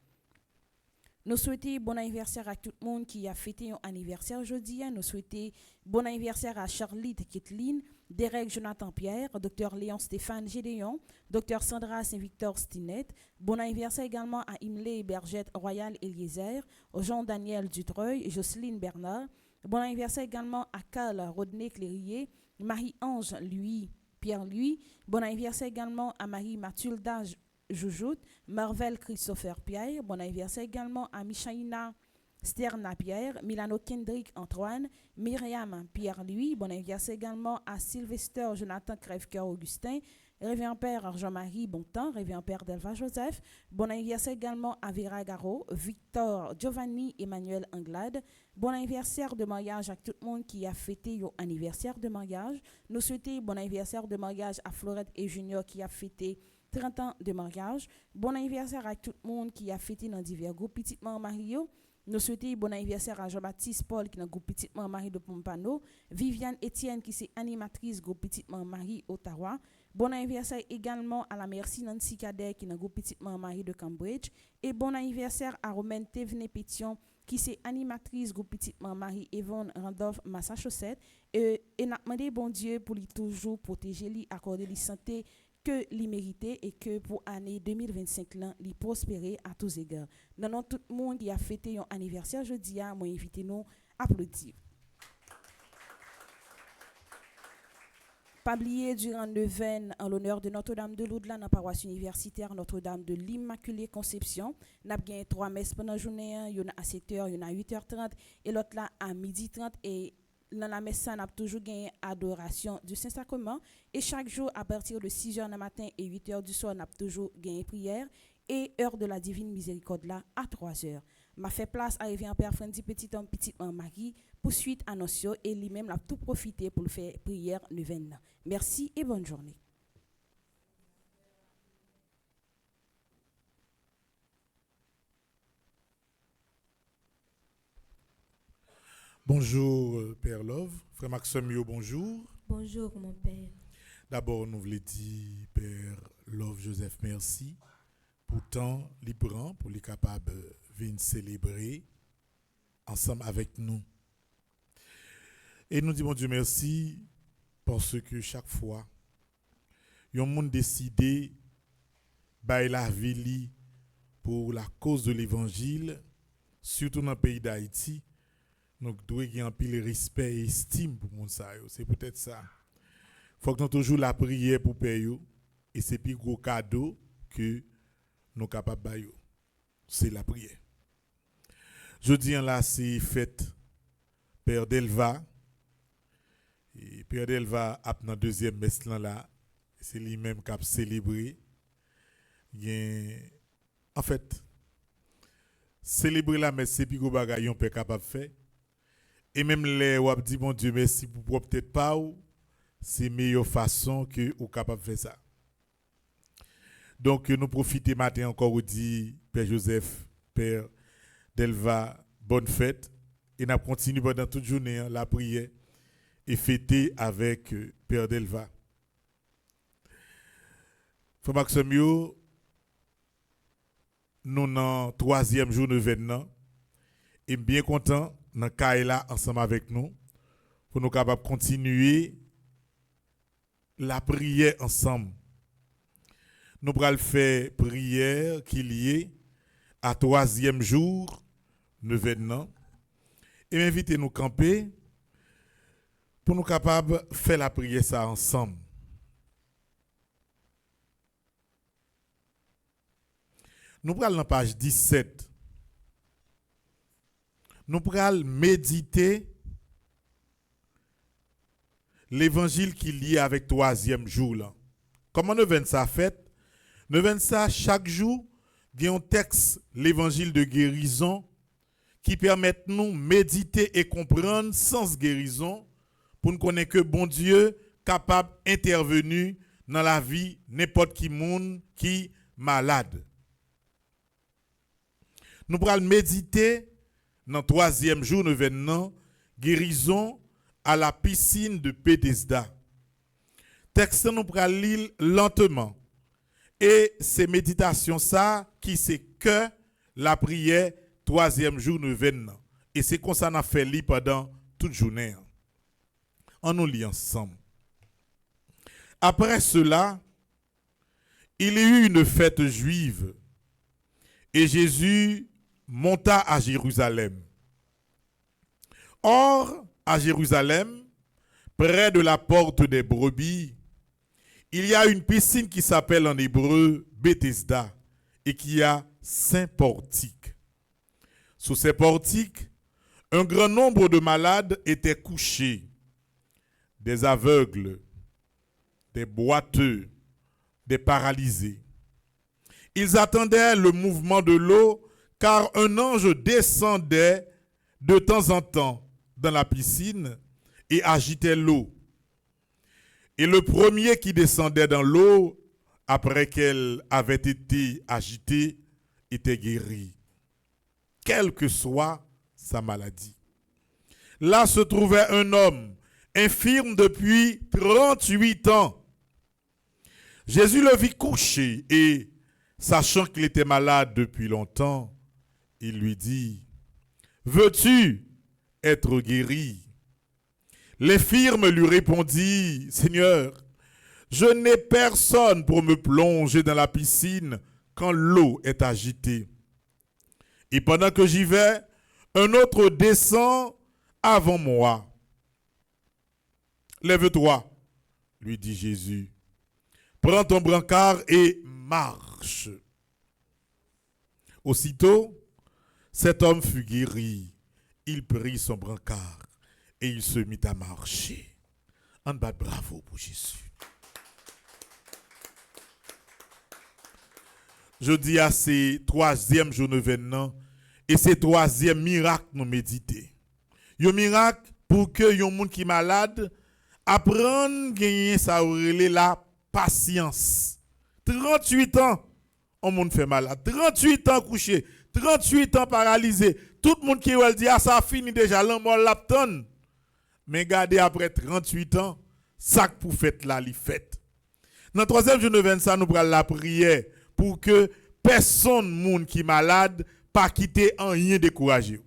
Speaker 2: Nous souhaitons bon anniversaire à tout le monde qui a fêté un anniversaire aujourd'hui. Nous souhaitons bon anniversaire à Charlotte Kathleen, Derek Jonathan Pierre, Dr Léon Stéphane Gédéon, Dr Sandra Saint-Victor Stinette. Bon anniversaire également à Imlé Bergette Royal Eliezer, Jean-Daniel Dutreuil, Jocelyne Bernard. Bon anniversaire également à Carl Rodney Clérier, Marie-Ange Louis, Pierre-Louis. Bon anniversaire également à Marie-Mathilda Joujout, Marvel Christopher Pierre. Bon anniversaire également à Michaïna Sterna Pierre, Milano Kendrick Antoine, Myriam Pierre-Louis. Bon anniversaire également à Sylvester Jonathan Crèvecoeur Augustin, Révérend Père Jean-Marie Bontemps, Révérend Père Delva Joseph. Bon anniversaire également à Vera Garo, Victor Giovanni Emmanuel Anglade. Bon anniversaire de mariage à tout le monde qui a fêté son anniversaire de mariage. Nous souhaitons bon anniversaire de mariage à Florette et Junior qui a fêté 30 ans de mariage. Bon anniversaire à tout le monde qui a fêté dans divers groupes Petit Maman Mario. Nous souhaitons bon anniversaire à Jean-Baptiste Paul qui est dans le groupe Petit Maman Marie de Pompano. Viviane Etienne qui est animatrice groupe Petit Maman Marie Ottawa. Bon anniversaire également à la Merci Nancy Cadet qui est dans le groupe Petit Maman Marie de Cambridge. Et bon anniversaire à Romaine Thévenet Pétion qui est animatrice groupe Petit Maman Marie Yvonne Randolph Massachusetts. Et n'a demandé bon Dieu pour lui toujours protéger lui, accorder lui santé que li mérité et que pour l'année 2025 là, li prospérer à tous égards. Dans non tout le monde qui a fêté un anniversaire jeudi a moi invité nous applaudir. Pas oublier durant le 20 en l'honneur de Notre-Dame de Lourdes dans la paroisse universitaire Notre-Dame de l'Immaculée Conception. N'a gagné 3 messes pendant la journée, il y en a à 7h, il y en a à 8h30 et l'autre là à 12h30 et dans la messe, on a toujours gagné adoration du Saint-Sacrement. Et chaque jour, à partir de 6h du matin et 8h du soir, on a toujours gagné prière. Et heure de la divine miséricorde là, à 3h. M'a fait place à Révérend Père Frandy Petit Homme, Petit Homme Marie, pour suite à Nocio. Et lui-même a tout profité pour le faire prière le 20. Merci et bonne journée.
Speaker 6: Bonjour, Père Love. Frère Maxime, bonjour.
Speaker 1: Bonjour, mon Père.
Speaker 6: D'abord, nous voulons dire, Père Love Joseph, merci pour temps libre pour les capables de venir célébrer ensemble avec nous. Et nous disons Dieu merci parce que chaque fois, il y a un monde décidé de la vie pour la cause de l'évangile, surtout dans le pays d'Haïti. Donc, nous devons avoir un respect et estime pour mon ça. C'est peut-être ça. Il faut que nous toujours la prière pour payer. Et c'est le plus gros cadeau que nous sommes capables de faire. C'est la prière. Je dis là, c'est fête Père Delva. Et Père Delva a dans deuxième messe là. C'est lui-même qui a célébré. En fait, célébrer la messe, c'est le plus gros bagage qu'on peut capable de faire. Et même les ou dit bon Dieu merci pour peut-être pas ou c'est meilleure façon que ou capable de faire ça. Donc nous profiter matin encore ou dit Père Joseph, Père Delva, bonne fête et n'a continué pendant toute journée la prière et fêter avec Père Delva. Frère Maxime, nous dans 3e jour de l'événement et bien content dans Kaila ensemble avec nous pour nous capables de continuer la prière ensemble. Nous allons faire prière qui est liée à 3e jour de l'événement et m'inviter nous camper pour nous capables de faire la prière ça ensemble. Nous allons dans page 17. Nous allons méditer l'évangile qui est lié avec 3e jour. Là. Comment nous venons ça fait? Nous venons ça chaque jour, il y a un texte, l'évangile de guérison, qui permettent nous méditer et comprendre sans guérison pour nous connaître que bon Dieu capable d'intervenir dans la vie n'importe qui monde qui malade. Nous pourrons méditer dans le 3e jour de l'événement, guérison à la piscine de Bethesda. Texte nous pourrons lire lentement. Et c'est méditation ça qui c'est que la prière 3e jour de l'événement. Et c'est comme ça qu'on a fait lire pendant toute journée. On nous lit ensemble. Après cela, il y eut une fête juive et Jésus monta à Jérusalem. Or, à Jérusalem, près de la porte des brebis, il y a une piscine qui s'appelle en hébreu Bethesda et qui a 5 portiques. Sous ces portiques, un grand nombre de malades étaient couchés, des aveugles, des boiteux, des paralysés. Ils attendaient le mouvement de l'eau car un ange descendait de temps en temps dans la piscine et agitait l'eau. Et le premier qui descendait dans l'eau, après qu'elle avait été agitée, était guéri, quelle que soit sa maladie. Là se trouvait un homme infirme depuis 38 ans. Jésus le vit couché et, sachant qu'il était malade depuis longtemps, il lui dit, « Veux-tu être guéri ?» L'infirme lui répondit, « Seigneur, je n'ai personne pour me plonger dans la piscine quand l'eau est agitée. Et pendant que j'y vais, un autre descend avant moi. Lève-toi, lui dit Jésus. Prends ton brancard et marche. Aussitôt, cet homme fut guéri. Il prit son brancard et il se mit à marcher. En bas, bravo pour Jésus. Je dis à ces 3e jour de événement et ces 3e miracle nous méditer. Un miracle pour que les gens qui sont malades apprennent à gagner ça la patience. 38 ans, on monde fait malade. 38 ans couché, 38 ans paralysé. Tout le monde qui va dire ça a fini déjà, l'amour l'aptonne. Mais regardez après 38 ans, ça pour fête là, li fête. Dans le 3e jour de 25, nous prenons la prière pour que personne monde qui est malade pas quitter en rien découragé.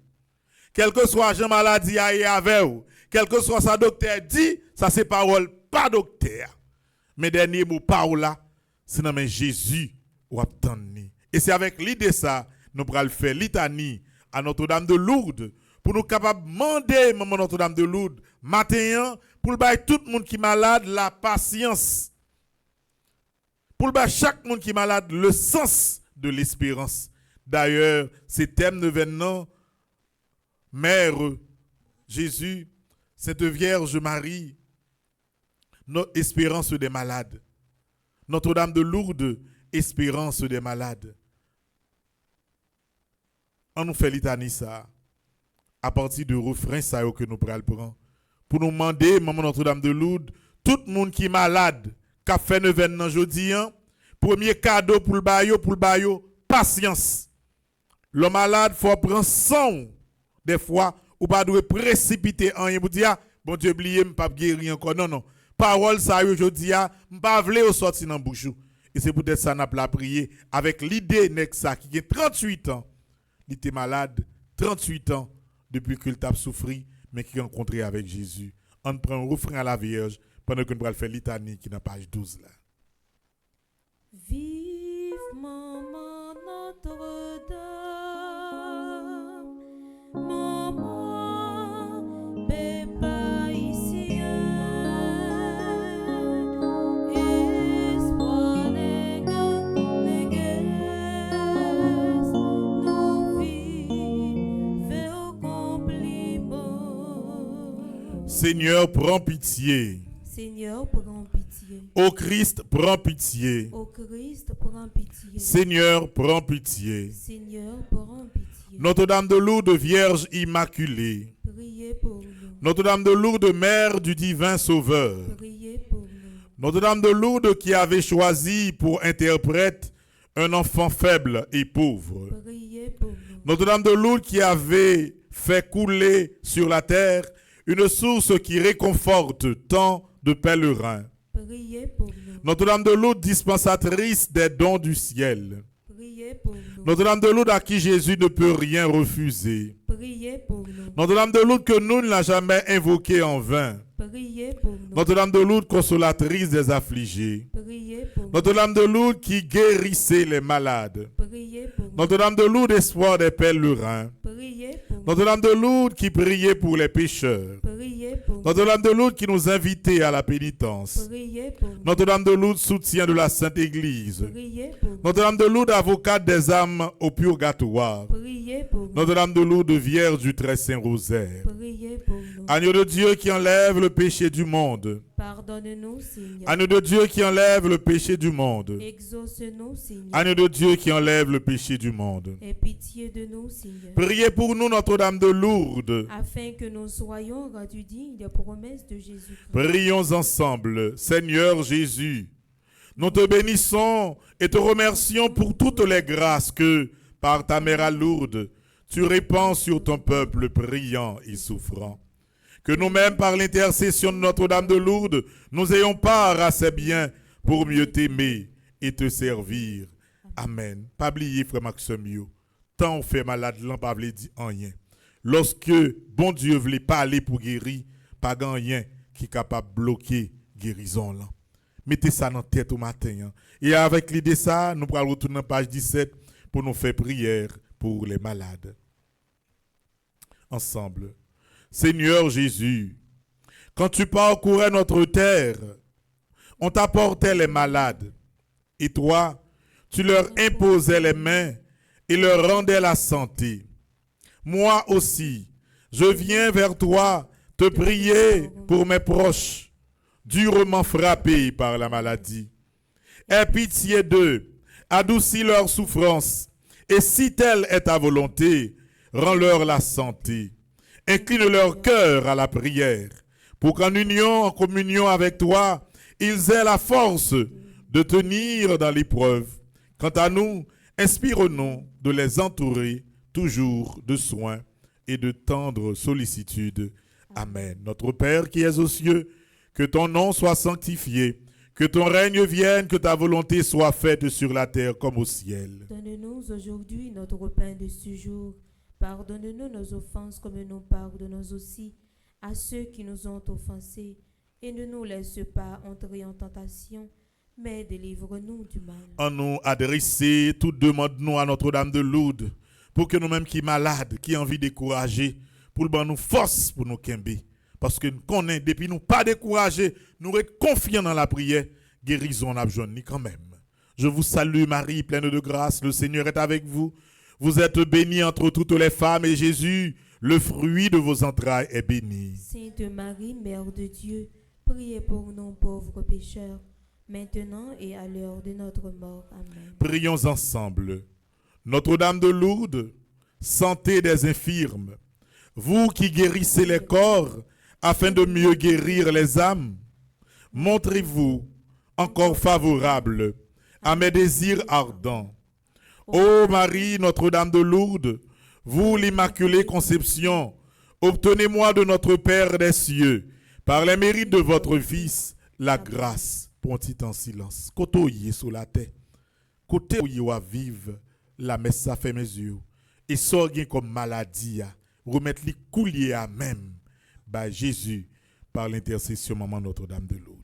Speaker 6: Quel que soit Jean maladie avec vous, quel que soit sa docteur dit, ça c'est parole pas docteur. Mais dernier mot parole là, c'est dans Jésus ou attendre. Et c'est avec l'idée ça, nous prenons faire litanie à Notre-Dame de Lourdes pour nous capables de demander maman Notre-Dame de Lourdes matin pour bailler tout le monde qui est malade la patience. Pour bailler chaque monde qui est malade le sens de l'espérance. D'ailleurs, ces thèmes de l'événement, Mère Jésus, Sainte Vierge Marie, notre espérance des malades. Notre-Dame de Lourdes, espérance des malades. On nous fait litanie ça à partir du refrain ça que nous prenons pour nous demander maman Notre-Dame de Lourdes, tout le monde qui est malade, qui a fait un événement aujourd'hui, premier cadeau pour le bayo, patience. Le malade faut prendre son des fois ou pas doit précipiter en rien pour dire bon Dieu oublié me pas guérir encore non. Parole ça aujourd'hui m'pas vle au sorti dans bouche. Et c'est peut-être ça n'a pas prier avec l'idée Nexa qui a 38 ans. Il était malade 38 ans depuis qu'il t'a souffert mais qui a rencontré avec Jésus. On prend un refrain à la Vierge pendant que nous allons faire litanie qui est dans page 12 là.
Speaker 1: Vive maman Notre-Dame, maman papa ici, espoir négresse, nous vivons au compliment.
Speaker 6: Seigneur, prends pitié.
Speaker 1: Seigneur, prends pitié.
Speaker 6: Ô Christ, prends pitié.
Speaker 1: Ô Christ, prends pitié.
Speaker 6: Seigneur, prends pitié.
Speaker 1: Seigneur, prends pitié. Dieu.
Speaker 6: Notre-Dame de Lourdes, Vierge Immaculée.
Speaker 1: Priez pour nous.
Speaker 6: Notre-Dame de Lourdes, Mère du Divin Sauveur.
Speaker 1: Priez pour nous.
Speaker 6: Notre-Dame de Lourdes qui avait choisi pour interprète un enfant faible et pauvre.
Speaker 1: Priez pour nous.
Speaker 6: Notre-Dame de Lourdes qui avait fait couler sur la terre une source qui réconforte tant de pèlerins.
Speaker 1: Priez pour nous.
Speaker 6: Notre-Dame de Lourdes, dispensatrice des dons du ciel.
Speaker 1: Priez pour nous.
Speaker 6: Notre-Dame de Lourdes à qui Jésus ne peut rien refuser.
Speaker 1: Priez pour nous.
Speaker 6: Notre-Dame de Lourdes que nous ne l'a jamais invoquée en vain.
Speaker 1: Priez pour nous.
Speaker 6: Notre-Dame de Lourdes, consolatrice des affligés.
Speaker 1: Priez pour nous.
Speaker 6: Notre-Dame de Lourdes qui guérissait les malades.
Speaker 1: Priez pour nous.
Speaker 6: Notre-Dame de Lourdes, espoir des pèlerins.
Speaker 1: Priez pour nous.
Speaker 6: Notre-Dame de Lourdes qui priait pour les pécheurs.
Speaker 1: Priez pour nous.
Speaker 6: Notre-Dame de Lourdes qui nous invitait à la pénitence.
Speaker 1: Priez pour nous.
Speaker 6: Notre-Dame de Lourdes, soutien de la Sainte Église.
Speaker 1: Priez pour nous.
Speaker 6: Notre-Dame de Lourdes, avocate des âmes au purgatoire.
Speaker 1: Priez pour nous.
Speaker 6: Notre-Dame de Lourdes, Vierge du Très Saint Rosaire.
Speaker 1: Priez pour nous.
Speaker 6: Agneau de Dieu qui enlève le péché du monde.
Speaker 1: Pardonne-nous, Seigneur.
Speaker 6: Agneau de Dieu qui enlève le péché du monde.
Speaker 1: Exauce-nous, Seigneur.
Speaker 6: Agneau de Dieu qui enlève le péché du monde.
Speaker 1: Aie pitié de nous, Seigneur.
Speaker 6: Priez pour nous, Notre-Dame de Lourdes.
Speaker 1: Afin que nous soyons rendus dignes des promesses de Jésus-Christ.
Speaker 6: Prions ensemble. Seigneur Jésus, nous te bénissons et te remercions pour toutes les grâces que, par ta mère à Lourdes, tu répands sur ton peuple priant et souffrant. Que nous-mêmes, par l'intercession de Notre-Dame de Lourdes, nous ayons part à ces biens pour mieux t'aimer et te servir. Amen. Pas oublier, frère Maxime, tant on fait malade, l'on pas dit rien. Lorsque bon Dieu voulait parler pour guérir, pas rien qui est capable de bloquer guérison là. Mettez ça dans la tête au matin. Hein. Et avec l'idée ça, nous allons retourner à page 17 pour nous faire prière pour les malades. Ensemble. Seigneur Jésus, quand tu parcourais notre terre, on t'apportait les malades. Et toi, tu leur imposais les mains et leur rendais la santé. Moi aussi, je viens vers toi te prier pour mes proches, durement frappés par la maladie. Aie pitié d'eux, adoucis leur souffrance, et si telle est ta volonté, rends-leur la santé. Incline leur cœur à la prière, pour qu'en union, en communion avec toi, ils aient la force de tenir dans l'épreuve. Quant à nous, inspire-nous de les entourer toujours de soins et de tendre sollicitude. Amen. Notre Père qui es aux cieux, que ton nom soit sanctifié, que ton règne vienne, que ta volonté soit faite sur la terre comme au ciel.
Speaker 1: Donne-nous aujourd'hui notre pain de ce jour. Pardonne-nous nos offenses comme nous pardonnons aussi à ceux qui nous ont offensés. Et ne nous laisse pas entrer en tentation, mais délivre-nous du mal.
Speaker 6: En nous adresser toute demande nous à Notre-Dame de Lourdes, pour que nous-mêmes qui malades, qui envie de décourager, pour le nous force pour nous quimber. Parce que nous connaissons, depuis nous pas décourager, nous être confiants dans la prière, guérison n'a besoin quand même. Je vous salue Marie, pleine de grâce, le Seigneur est avec vous. Vous êtes bénie entre toutes les femmes et Jésus, le fruit de vos entrailles, est béni.
Speaker 1: Sainte Marie, Mère de Dieu, priez pour nous pauvres pécheurs, maintenant et à l'heure de notre mort. Amen.
Speaker 6: Prions ensemble. Notre-Dame de Lourdes, santé des infirmes, vous qui guérissez les corps afin de mieux guérir les âmes, montrez-vous encore favorable à mes désirs ardents. Ô Marie, Notre-Dame de Lourdes, vous l'Immaculée Conception, obtenez-moi de notre Père des cieux, par les mérites de votre Fils, la grâce. Pour un petit en silence. Côté sur la terre, côté où il a vivre, la messe ça fait mes yeux. Et sorgien comme maladie, remettre les couliers à même, bah Jésus, par l'intercession maman Notre-Dame de Lourdes.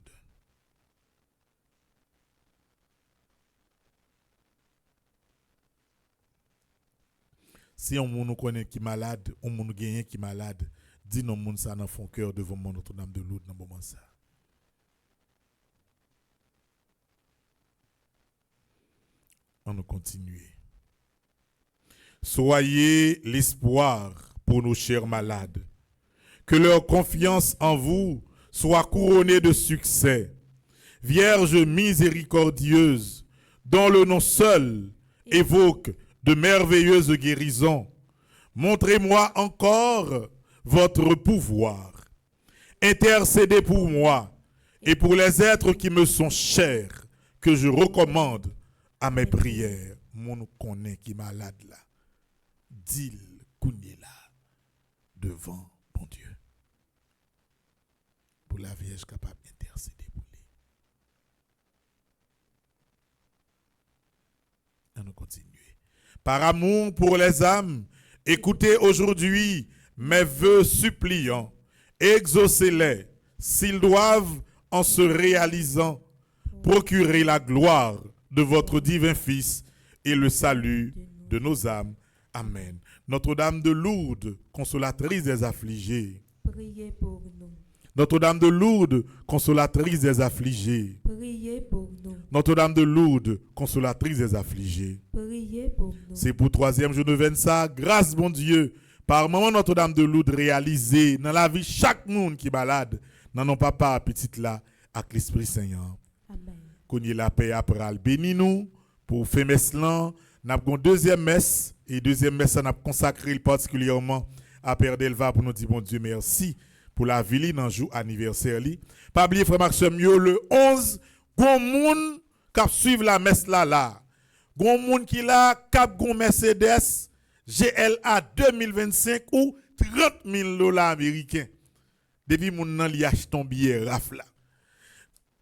Speaker 6: Si on nous connaît qui est malade, on nous gagne qui est malade, dis non moun ça dans fond cœur devant Notre-Dame de Lourdes dans moment ça. On nous continue. Soyez l'espoir pour nos chers malades. Que leur confiance en vous soit couronnée de succès. Vierge miséricordieuse, dont le nom seul évoque de merveilleuses guérisons, Montrez-moi encore votre pouvoir. Intercédez pour moi et pour les êtres qui me sont chers, que je recommande à mes prières. Mon connaît qui est malade là. Dis-le, Kounye là, devant mon Dieu. Pour la Vierge capable d'intercéder pour lui. On nous continue. Par amour pour les âmes, écoutez aujourd'hui mes vœux suppliants. Exaucez-les s'ils doivent, en se réalisant, procurer la gloire de votre divin Fils et le salut de nos âmes. Amen. Notre-Dame de Lourdes, consolatrice des affligés.
Speaker 1: Priez pour nous.
Speaker 6: Notre-Dame de Lourdes, consolatrice des affligés.
Speaker 1: Priez pour nous.
Speaker 6: Notre-Dame de Lourdes, consolatrice des affligés.
Speaker 1: Priez pour nous.
Speaker 6: C'est pour troisième jour de Vensa. Grâce, bon Dieu, par maman Notre-Dame de Lourdes réalisée dans la vie chaque monde qui balade, dans nos papa petite là, avec l'Esprit Seigneur.
Speaker 1: Amen.
Speaker 6: Qu'on y ait la paix après, bénis nous pour faire messe là. Nous avons une deuxième messe, et deuxième messe, nous avons consacré particulièrement à Père Delva pour nous dire, bon Dieu, merci pour la vie dans le jour anniversaire. Pas oublier, frère Maxime, le 11, gon moun qui suivre la messe là. Gon moun qui là, cap gon Mercedes GLA 2025 ou 30 000 dollars américains. Depuis moun nan li achète ton billet raf là.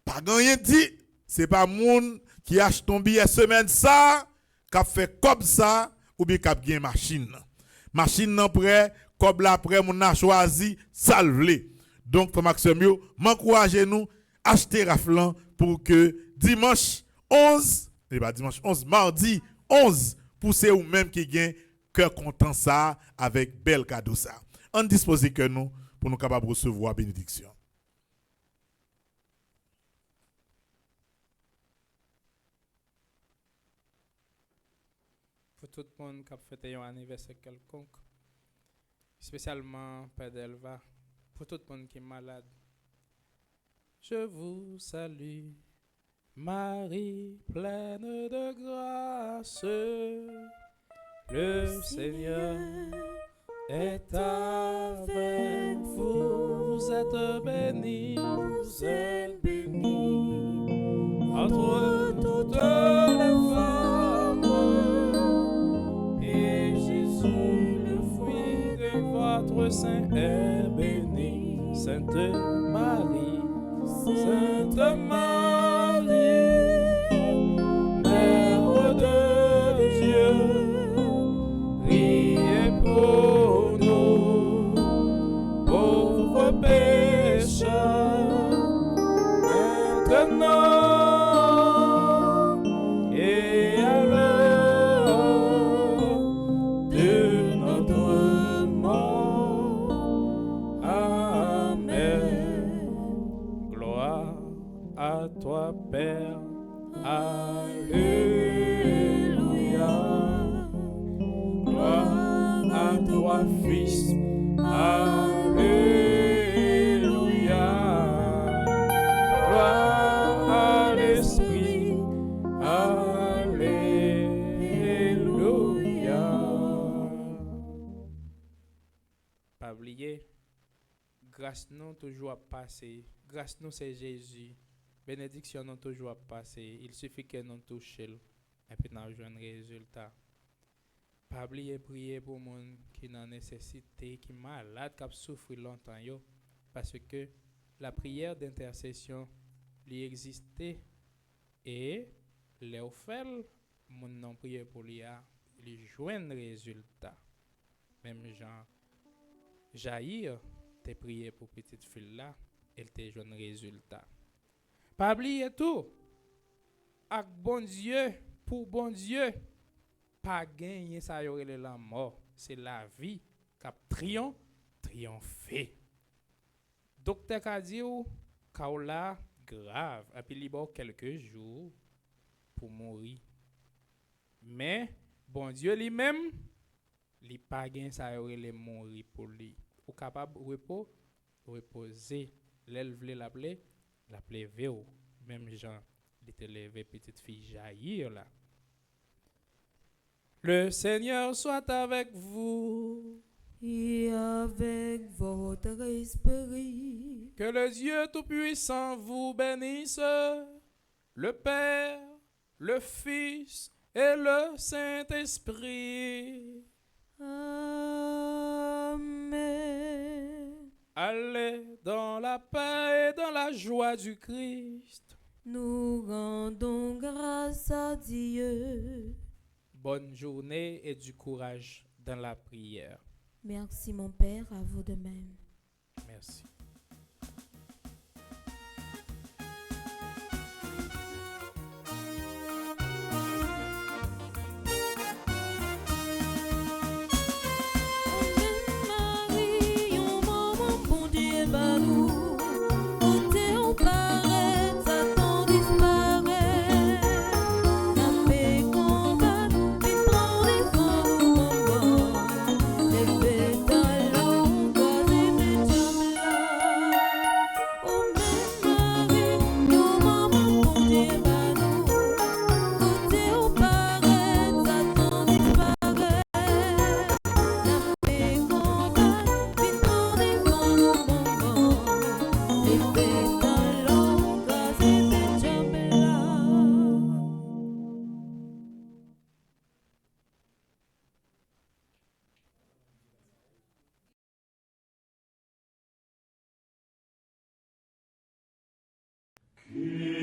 Speaker 6: Pas rien dit, c'est pas moun qui achète ton billet semaine ça, qui fait comme ça ou bien qui a bien machine. Machine nan prêt, comme là après moun a choisi salve. Donc frère Maxime yo, m'encouragez nous acheter raflan pour que dimanche 11 dimanche 11 mardi 11 pour ceux ou même qui gagne cœur content ça avec bel cadeau ça. On dispose que nous pour nous capables recevoir bénédiction.
Speaker 3: Pour tout le monde qui a fêté un anniversaire quelconque, spécialement Père Delva, pour tout le monde qui est malade. Je vous salue, Marie pleine de grâce, le Seigneur est avec vous, vous êtes bénie, vous êtes bénie entre toutes les femmes, et Jésus, le fruit de votre sein, est béni. Sainte Marie, Sainte Marie, Mère de Dieu, priez pour nous, pauvres pécheurs, maintenant et à l'heure de notre mort. Amen. Gloire à toi, Père. Alléluia. Gloire à toi, Fils. Alléluia. Gloire à l'Esprit. Alléluia. Pas oublier, grâce nous toujours à passer. Grâce nous c'est Jésus. Bénédiction nous toujours à passer. Il suffit que nous touchions et puis nous avons un résultat. Pas oublier prier pour les gens qui ont nécessité, qui sont malades, qui souffrent longtemps. Parce que la prière d'intercession lui existait et les offres, mon non prier pour lui, il joue un résultat. Même Jean Jair, t'es prié pour petite fille là, elle te joue un résultat. Pas oublier tout. Avec bon Dieu, pour bon Dieu, pas gagner ça y aurait la mort. C'est la vie qui a triomphé. Docteur a dit Kaola grave, et puis il y a quelques jours pour mourir. Mais bon Dieu lui-même, il pas gagner ça y aurait mourir pour lui. Ou capable reposer, l'élève l'appeler Véo. Même Jean, il était levé petite fille jaillir là. Le Seigneur soit avec vous.
Speaker 1: Et avec votre esprit.
Speaker 3: Que le Dieu Tout-Puissant vous bénisse, le Père, le Fils et le Saint-Esprit.
Speaker 1: Amen.
Speaker 3: Allez dans la paix et dans la joie du Christ.
Speaker 1: Nous rendons grâce à Dieu.
Speaker 3: Bonne journée et du courage dans la prière.
Speaker 1: Merci mon Père, à vous de même.
Speaker 3: Merci.
Speaker 1: Marie, on maman, bon Dieu, bah nous. Côté on paraît, Satan disparaît. La paix combat, il prend les femmes ou maman. Les pétales encore des médias. Oh même Marie, on maman, bon Dieu, bah nous. Côté on paraît, Satan disparaît.
Speaker 7: Kyrie